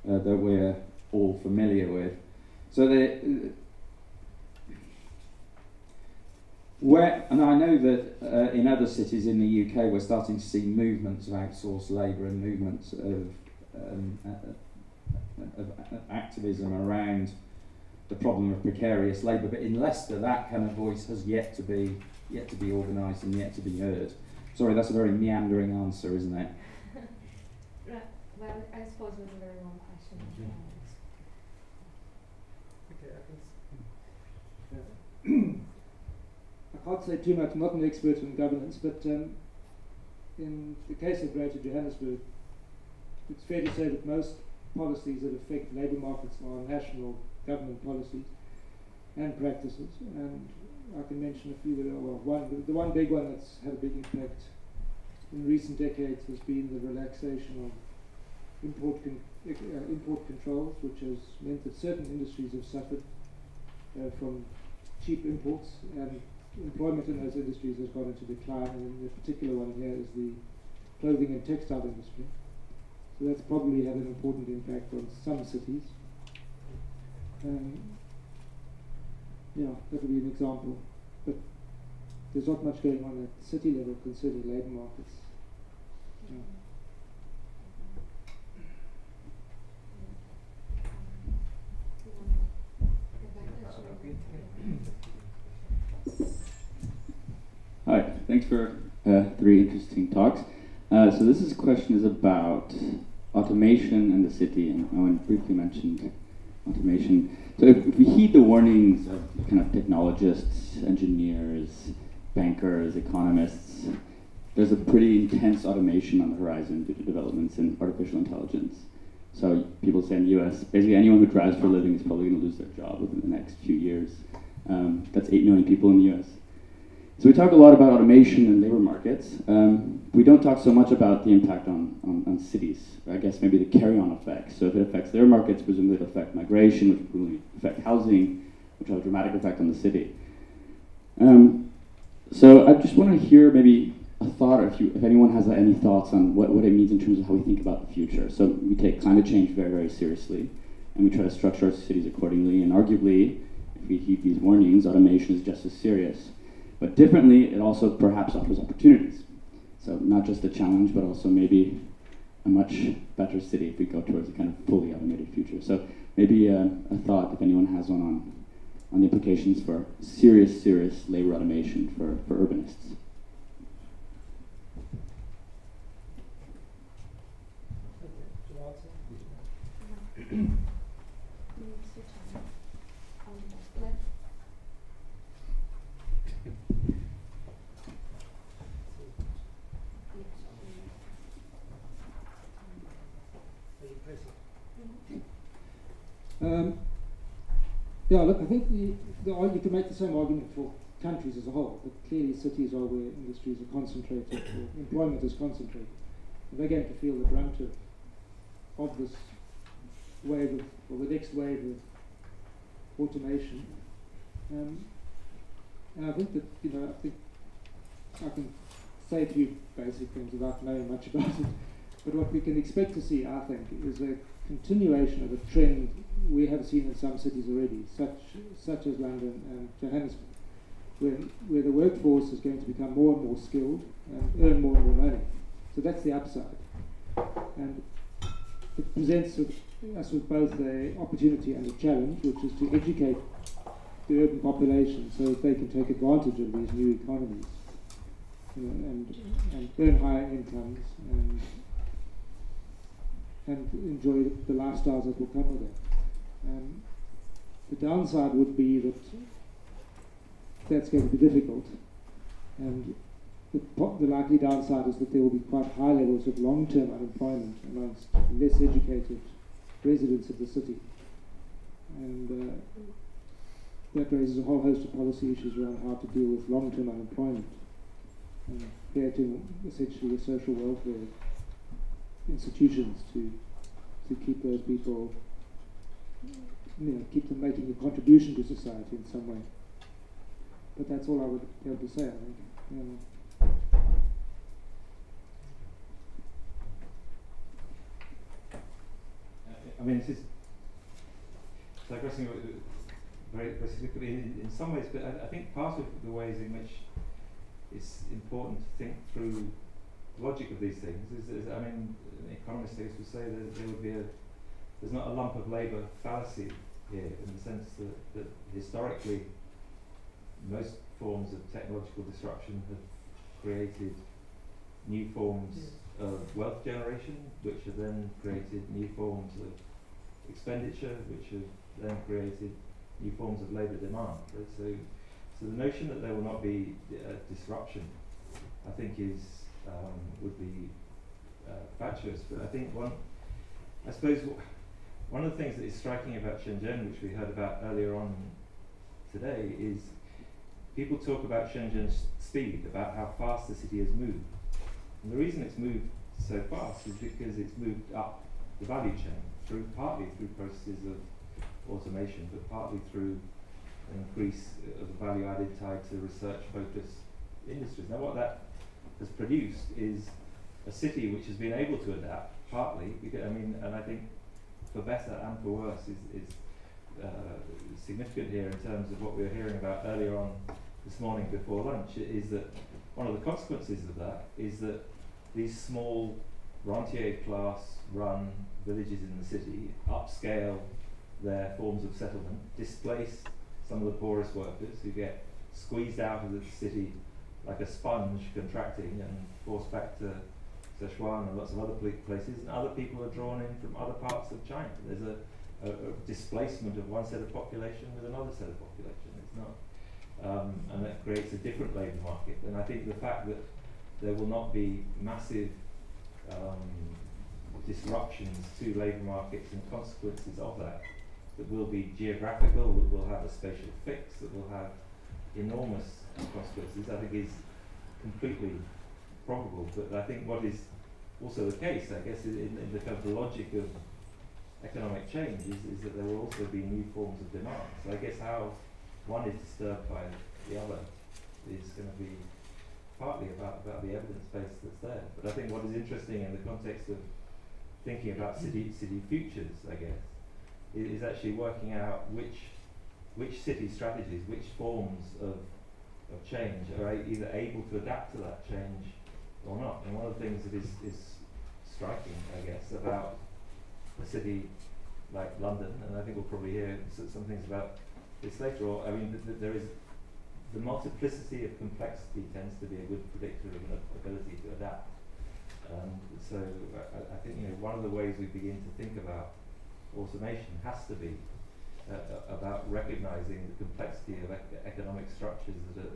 that we're all familiar with. So and I know that in other cities in the UK we're starting to see movements of outsourced labour and movements of activism around the problem of precarious labour, but in Leicester that kind of voice has yet to be organised and yet to be heard. Sorry, that's a very meandering answer, isn't it? Well, I suppose it was a very long question. Okay, I can't say too much, I'm not an expert in governance, but in the case of Greater Johannesburg, it's fair to say that most policies that affect labour markets are national government policies and practices, and I can mention a few. The one big one that's had a big impact in recent decades has been the relaxation of import controls, which has meant that certain industries have suffered from cheap imports, and employment in those industries has gone into decline, and the particular one here is the clothing and textile industry. So that's probably had an important impact on some cities. Yeah, that would be an example. But there's not much going on at city level concerning labour markets. Yeah. Thanks for 3 interesting talks. So this question is about automation and the city, and Owen briefly mentioned automation. So if we heed the warnings of kind of technologists, engineers, bankers, economists, there's a pretty intense automation on the horizon due to developments in artificial intelligence. So people say in the US, basically anyone who drives for a living is probably going to lose their job within the next few years. That's 8 million people in the US. So we talk a lot about automation and labor markets. We don't talk so much about the impact on cities. I guess maybe the carry-on effect. So if it affects labor markets, presumably it'll affect migration, which will really affect housing, which will have a dramatic effect on the city. So I just want to hear maybe a thought, or if anyone has any thoughts on what it means in terms of how we think about the future. So we take climate change very, very seriously, and we try to structure our cities accordingly, and arguably, if we heed these warnings, automation is just as serious. But differently, it also perhaps offers opportunities. So not just a challenge, but also maybe a much better city if we go towards a kind of fully automated future. So maybe a thought, if anyone has one, on the implications for serious labor automation for urbanists. Yeah, look, I think you can make the same argument for countries as a whole, but clearly cities are where industries are concentrated, or employment is concentrated. And they're going to feel the brunt of this wave of, or the next wave of automation. And I think that, I think I can say a few basic things without knowing much about it. But what we can expect to see, I think, is a continuation of a trend we have seen in some cities already, such as London and Johannesburg, where the workforce is going to become more and more skilled and earn more and more money. So that's the upside. And it presents us with both an opportunity and a challenge, which is to educate the urban population so that they can take advantage of these new economies, and earn higher incomes and enjoy the lifestyles that will come with it. The downside would be that that's going to be difficult, and the likely downside is that there will be quite high levels of long-term unemployment amongst less educated residents of the city, and that raises a whole host of policy issues around how to deal with long-term unemployment and creating essentially a social welfare institutions to keep those people, keep them making a contribution to society in some way. But that's all I would be able to say, I think. I mean, this is digressing very specifically in some ways, but I think part of the ways in which it's important to think through the logic of these things is I mean, economists would say that there would be there's not a lump of labour fallacy here, in the sense that historically most forms of technological disruption have created new forms of wealth generation, which have then created new forms of expenditure, which have then created new forms of labour demand. Right? So the notion that there will not be disruption, I think, would be fatuous. But I think I suppose one of the things that is striking about Shenzhen, which we heard about earlier on today, is people talk about Shenzhen's speed, about how fast the city has moved. And the reason it's moved so fast is because it's moved up the value chain, partly through processes of automation, but partly through an increase of the value added tied to research-focused industries. Now, what that has produced is a city which has been able to adapt, partly, because, and I think for better and for worse is significant here in terms of what we were hearing about earlier on this morning before lunch, is that one of the consequences of that is that these small rentier class run villages in the city upscale their forms of settlement, displace some of the poorest workers who get squeezed out of the city like a sponge contracting and forced back to Sichuan and lots of other places, and other people are drawn in from other parts of China. There's a displacement of one set of population with another set of population. It's not, and that creates a different labour market. And I think the fact that there will not be massive disruptions to labour markets and consequences of that will be geographical, that will have a spatial fix, that will have enormous consequences, I think is completely probable. But I think what is also the case, I guess, in the kind of the logic of economic change is that there will also be new forms of demand. So I guess how one is disturbed by the other is going to be partly about the evidence base that's there. But I think what is interesting in the context of thinking about city futures, I guess, is actually working out which city strategies, which forms of change are either able to adapt to that change or not. And one of the things that is striking, I guess, about a city like London, and I think we'll probably hear some things about this later, or I mean, there is the multiplicity of complexity tends to be a good predictor of an ability to adapt. So I think, you know, one of the ways we begin to think about automation has to be about recognizing the complexity of economic structures that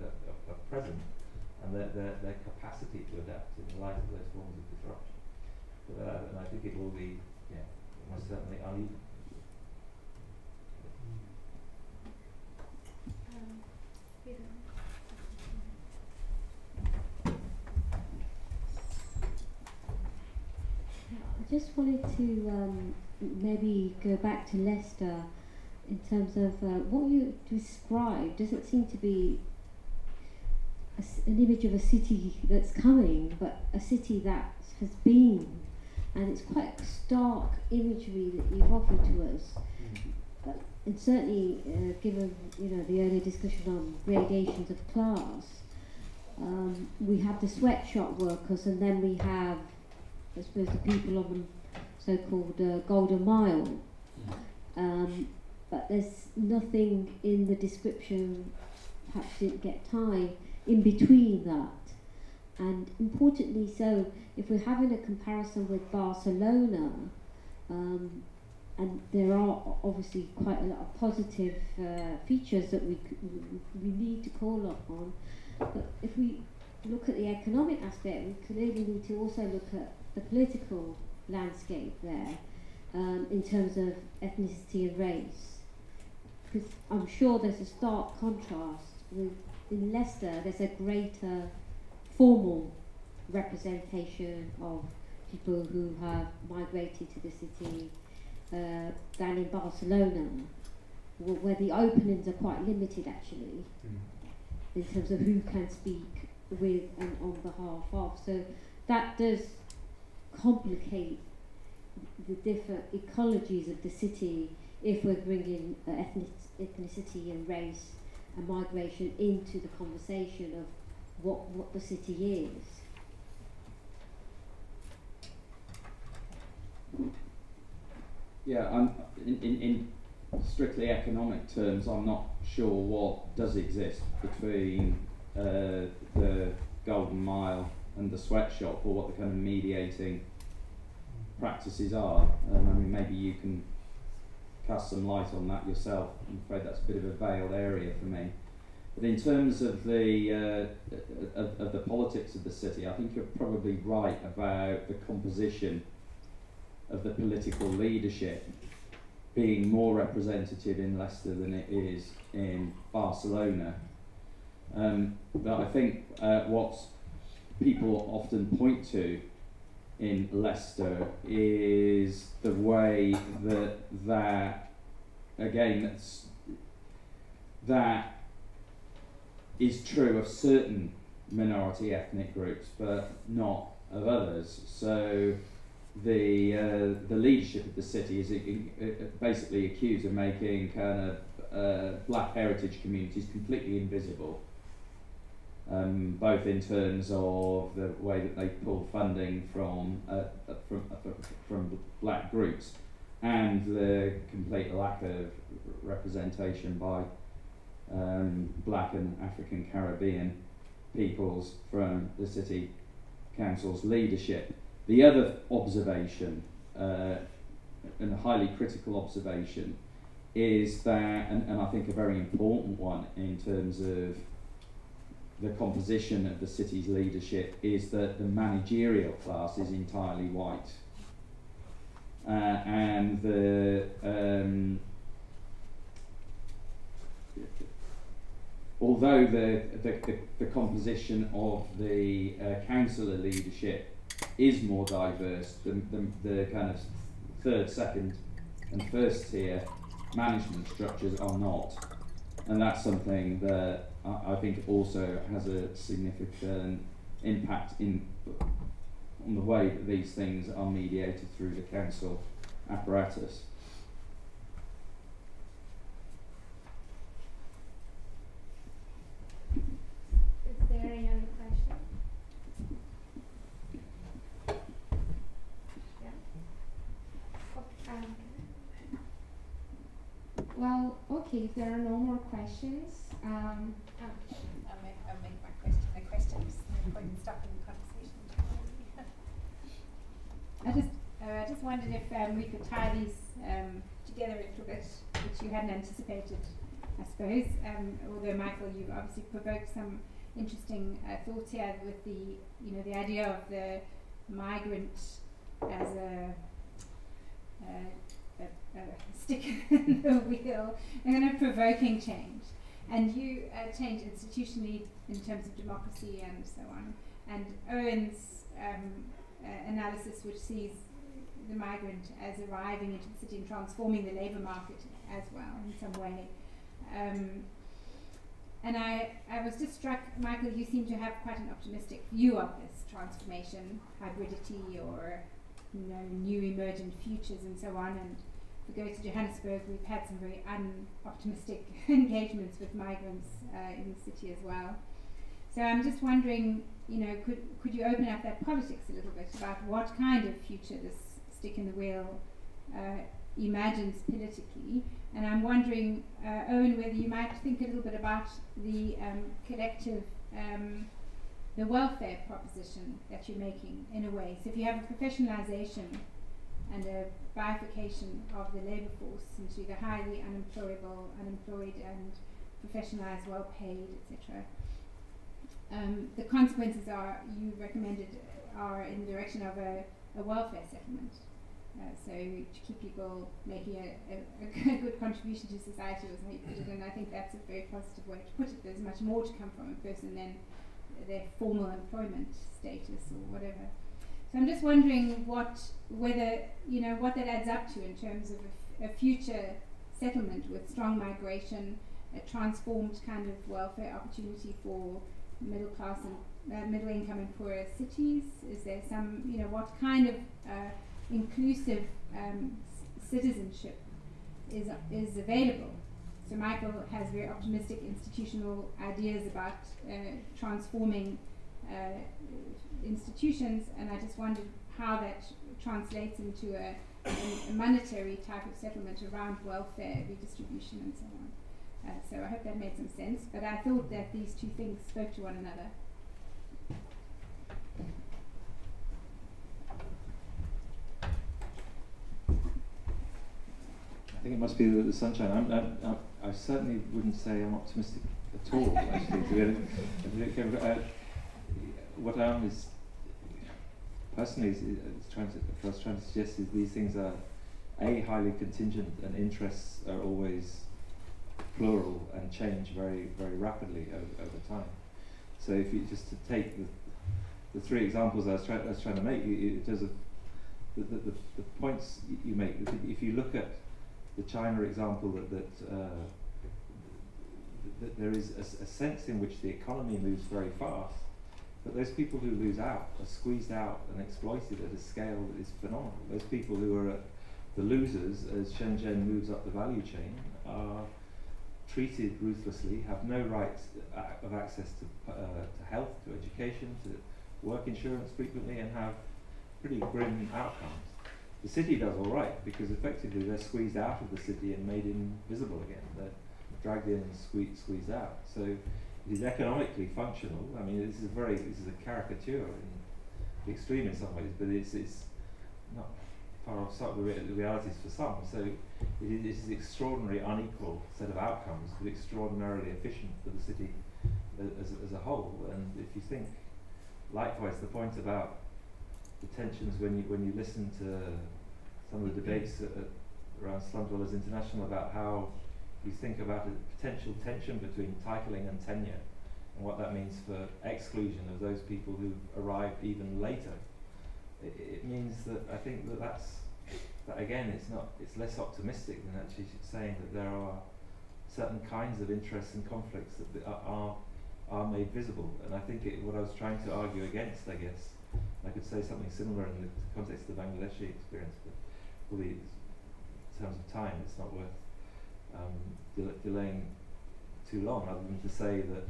are present and their capacity to adapt in the light of those forms of disruption. And I think it will be, yeah, almost certainly uneven. I just wanted to maybe go back to Leicester in terms of what you described. Doesn't seem to be an image of a city that's coming, but a city that has been, and it's quite stark imagery that you've offered to us. And certainly, given the earlier discussion on gradations of class, we have the sweatshop workers, and then we have, I suppose, the people on the so-called Golden Mile. But there's nothing in the description, perhaps didn't get time, in between that. And importantly so, if we're having a comparison with Barcelona, and there are obviously quite a lot of positive features that we need to call upon, but if we look at the economic aspect, we clearly need to also look at the political landscape there, in terms of ethnicity and race. Because I'm sure there's a stark contrast with, in Leicester, there's a greater formal representation of people who have migrated to the city than in Barcelona, where the openings are quite limited actually, in terms of who can speak with and on behalf of. So that does complicate the different ecologies of the city if we're bringing ethnicity and race and migration into the conversation of what the city is. Yeah, in strictly economic terms, I'm not sure what does exist between the Golden Mile and the sweatshop, or what the kind of mediating practices are. I mean, maybe you can cast some light on that yourself. I'm afraid that's a bit of a veiled area for me. But in terms of the politics of the city, I think you're probably right about the composition of the political leadership being more representative in Leicester than it is in Barcelona. But I think what people often point to in Leicester is the way that is true of certain minority ethnic groups, but not of others. So the leadership of the city is basically accused of making kind of black heritage communities completely invisible, both in terms of the way that they pull funding from black groups and the complete lack of representation by black and African Caribbean peoples from the city council's leadership. The other observation, and a highly critical observation, is that, and I think a very important one in terms of the composition of the city's leadership, is that the managerial class is entirely white. And although the composition of the councillor leadership is more diverse, the kind of third, second and first tier management structures are not. And that's something that I think also has a significant impact on the way that these things are mediated through the council apparatus. Is there any other question? Yeah. Well, okay, if there are no more questions, I'll make my question. There's no point in stopping the conversation. I just wondered if we could tie these together a little bit, which you hadn't anticipated, I suppose. Although Michael, you've obviously provoked some interesting thoughts here with the idea of the migrant as a stick in the wheel, and kind of provoking change. And you change institutionally in terms of democracy and so on. And Owen's analysis, which sees the migrant as arriving into the city and transforming the labour market as well in some way. And I was just struck, Michael, you seem to have quite an optimistic view of this transformation, hybridity, or new emergent futures and so on. And if we go to Johannesburg, we've had some very unoptimistic engagements with migrants in the city as well. So I'm just wondering, could you open up that politics a little bit about what kind of future this stick in the wheel imagines politically? And I'm wondering, Owen, whether you might think a little bit about the collective, the welfare proposition that you're making in a way. So if you have a professionalization and a bifurcation of the labour force into the highly unemployable, unemployed and professionalised, well-paid, etc. The consequences you recommended are in the direction of a welfare settlement. So to keep people making a good contribution to society, was how you put it, and I think that's a very positive way to put it. There's much more to come from a person than their formal employment status or whatever. So I'm just wondering what that adds up to in terms of a future settlement with strong migration, a transformed kind of welfare opportunity for middle class and middle income and poorer cities. Is there some, what kind of inclusive citizenship is available? So Michael has very optimistic institutional ideas about transforming institutions, and I just wondered how that translates into a monetary type of settlement around welfare, redistribution and so on. So I hope that made some sense, but I thought that these two things spoke to one another. I think it must be the sunshine. I certainly wouldn't say I'm optimistic at all, actually, to be honest. What I am is, personally, trying to suggest is these things are highly contingent, and interests are always plural and change very, very rapidly over time. So if you just to take the three examples I was trying to make, in terms of the points you make, if you look at the China example, that there is a sense in which the economy moves very fast, but those people who lose out are squeezed out and exploited at a scale that is phenomenal. Those people who are the losers as Shenzhen moves up the value chain are treated ruthlessly, have no right of access to health, to education, to work insurance frequently, and have pretty grim outcomes. The city does all right because effectively they're squeezed out of the city and made invisible again. They're dragged in and squeezed out. So is economically functional. I mean, this is a caricature in the extreme in some ways, but it's not far off some of the realities for some. So it is an extraordinary unequal set of outcomes, but extraordinarily efficient for the city as a whole. And if you think, likewise, the point about the tensions when you listen to some of the debates around Slum Dwellers International about how you think about a potential tension between titling and tenure, and what that means for exclusion of those people who arrived even later. It means that I think that again, it's less optimistic than actually saying that there are certain kinds of interests and conflicts that are made visible. And I think what I was trying to argue against, I guess, I could say something similar in the context of the Bangladeshi experience, but probably in terms of time, it's not worth delaying too long, other than to say that,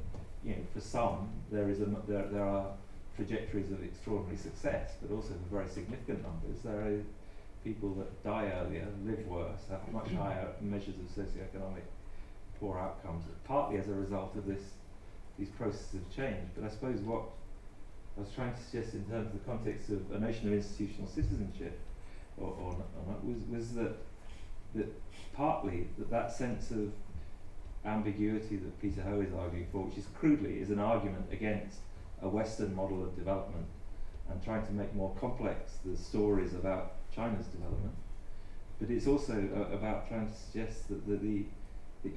you know, for some there are trajectories of extraordinary success, but also for very significant numbers there are people that die earlier, live worse, have much higher measures of socioeconomic poor outcomes, partly as a result of these processes of change. But I suppose what I was trying to suggest in terms of the context of a notion of institutional citizenship, or not, was that partly that sense of ambiguity that Peter Ho is arguing for, which is crudely is an argument against a Western model of development and trying to make more complex the stories about China's development. But it's also about trying to suggest that the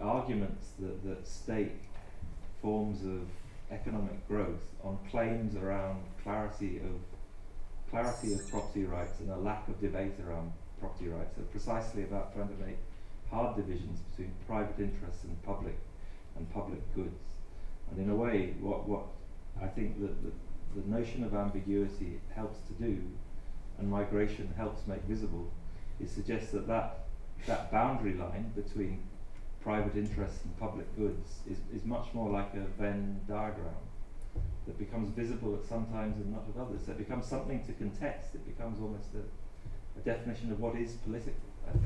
arguments that stake forms of economic growth on claims around clarity of property rights and a lack of debate around property rights are precisely about trying to make hard divisions between private interests and public goods. And in a way, what I think that the notion of ambiguity helps to do, and migration helps make visible, is suggest that boundary line between private interests and public goods is much more like a Venn diagram that becomes visible at some times and not at others. So it becomes something to contest. It becomes almost a definition of what is political, I think.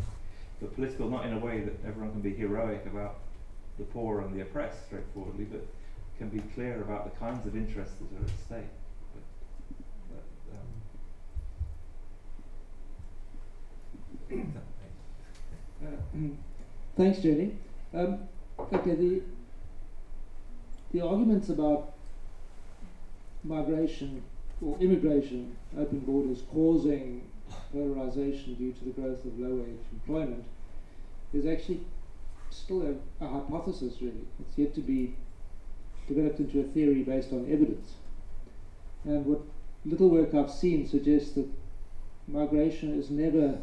But political not in a way that everyone can be heroic about the poor and the oppressed straightforwardly, but can be clear about the kinds of interests that are at stake. Thanks, Jenny. Okay, the arguments about migration or immigration, open borders, causing polarization due to the growth of low-wage employment is actually still a hypothesis, really. It's yet to be developed into a theory based on evidence. And what little work I've seen suggests that migration is never,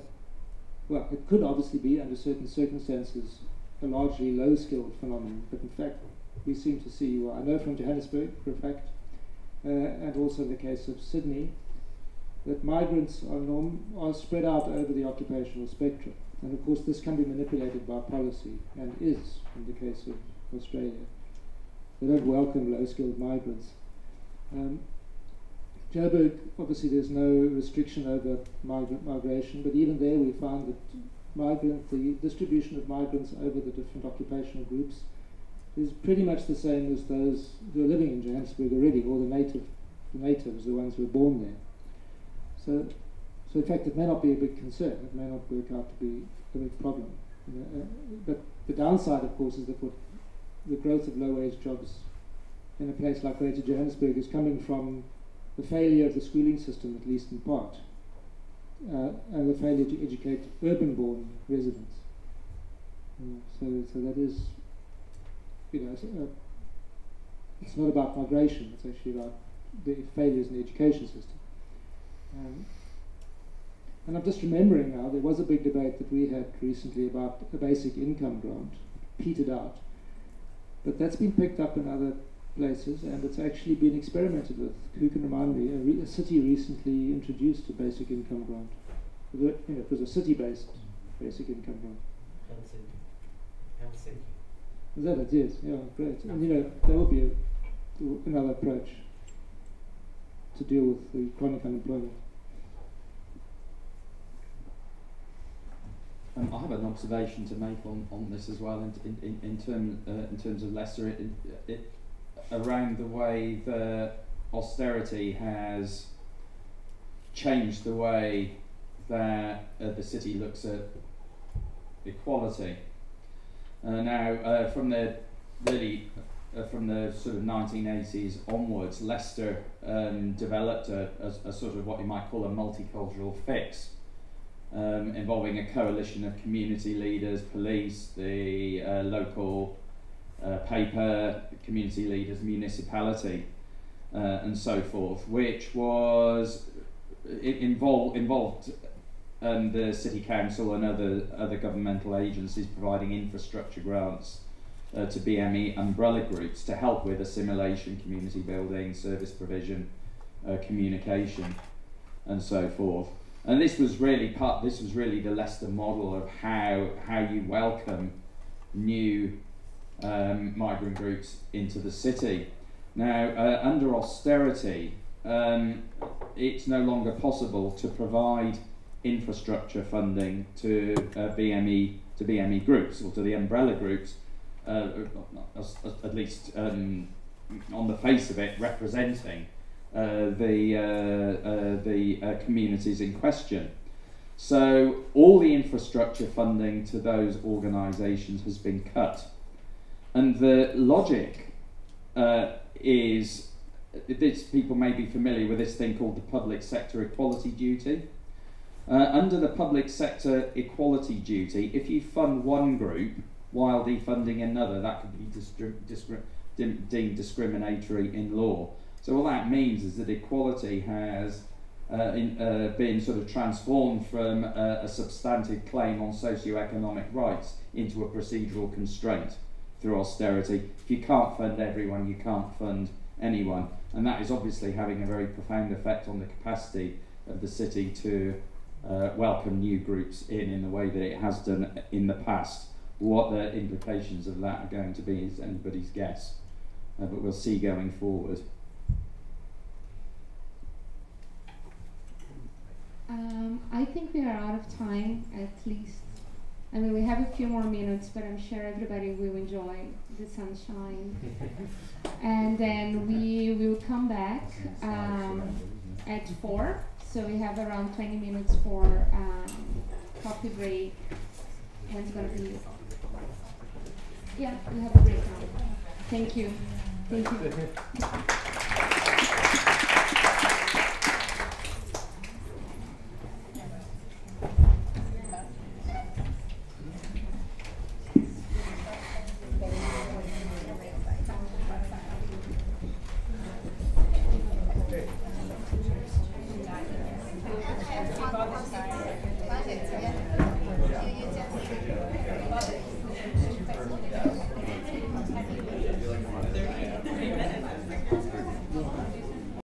well, it could obviously be, under certain circumstances, a largely low-skilled phenomenon, but in fact, we seem to see, well, I know from Johannesburg, for a fact, and also in the case of Sydney, that migrants are spread out over the occupational spectrum. And of course, this can be manipulated by policy, and is, in the case of Australia. They don't welcome low-skilled migrants. Joburg, obviously there's no restriction over migration, but even there we found that the distribution of migrants over the different occupational groups is pretty much the same as those who are living in Johannesburg already, or the natives, the ones who were born there. So in fact, it may not be a big concern. It may not work out to be a big problem. But the downside, of course, is that the growth of low-wage jobs in a place like Greater Johannesburg is coming from the failure of the schooling system, at least in part, and the failure to educate urban-born residents. So that is, it's not about migration. It's actually about the failures in the education system. And I'm just remembering now, there was a big debate that we had recently about a basic income grant, petered out. But that's been picked up in other places, and it's actually been experimented with. Who can remind me? A city recently introduced a basic income grant. It was a city-based basic income grant. Helsinki. Is that it? Yes. Yeah, great. And there will be another approach to deal with the chronic unemployment. I have an observation to make on this as well, in terms of Leicester. around the way that austerity has changed the way that the city looks at equality. Now, from the sort of 1980s onwards, Leicester developed a sort of what you might call a multicultural fix, involving a coalition of community leaders, police, the local paper, community leaders, municipality, and so forth, which was involved the city council and other governmental agencies providing infrastructure grants to BME umbrella groups to help with assimilation, community building, service provision, communication, and so forth. And this was really the Leicester model of how you welcome new migrant groups into the city. Now, under austerity, it's no longer possible to provide infrastructure funding to BME groups, or to the umbrella groups, at least on the face of it, representing the communities in question. So all the infrastructure funding to those organisations has been cut, and the logic is, people may be familiar with this thing called the public sector equality duty. Under the public sector equality duty, if you fund one group while defunding another, that could be deemed discriminatory in law. So all that means is that equality has been sort of transformed from a substantive claim on socio-economic rights into a procedural constraint through austerity. If you can't fund everyone, you can't fund anyone. And that is obviously having a very profound effect on the capacity of the city to welcome new groups in the way that it has done in the past. What the implications of that are going to be is anybody's guess, but we'll see going forward. I think we are out of time, at least. I mean, we have a few more minutes, but I'm sure everybody will enjoy the sunshine. And then we will come back at 4. So we have around 20 minutes for coffee break. And it's going to be... Yeah, we have a break now. Thank you. Thank you. Gracias.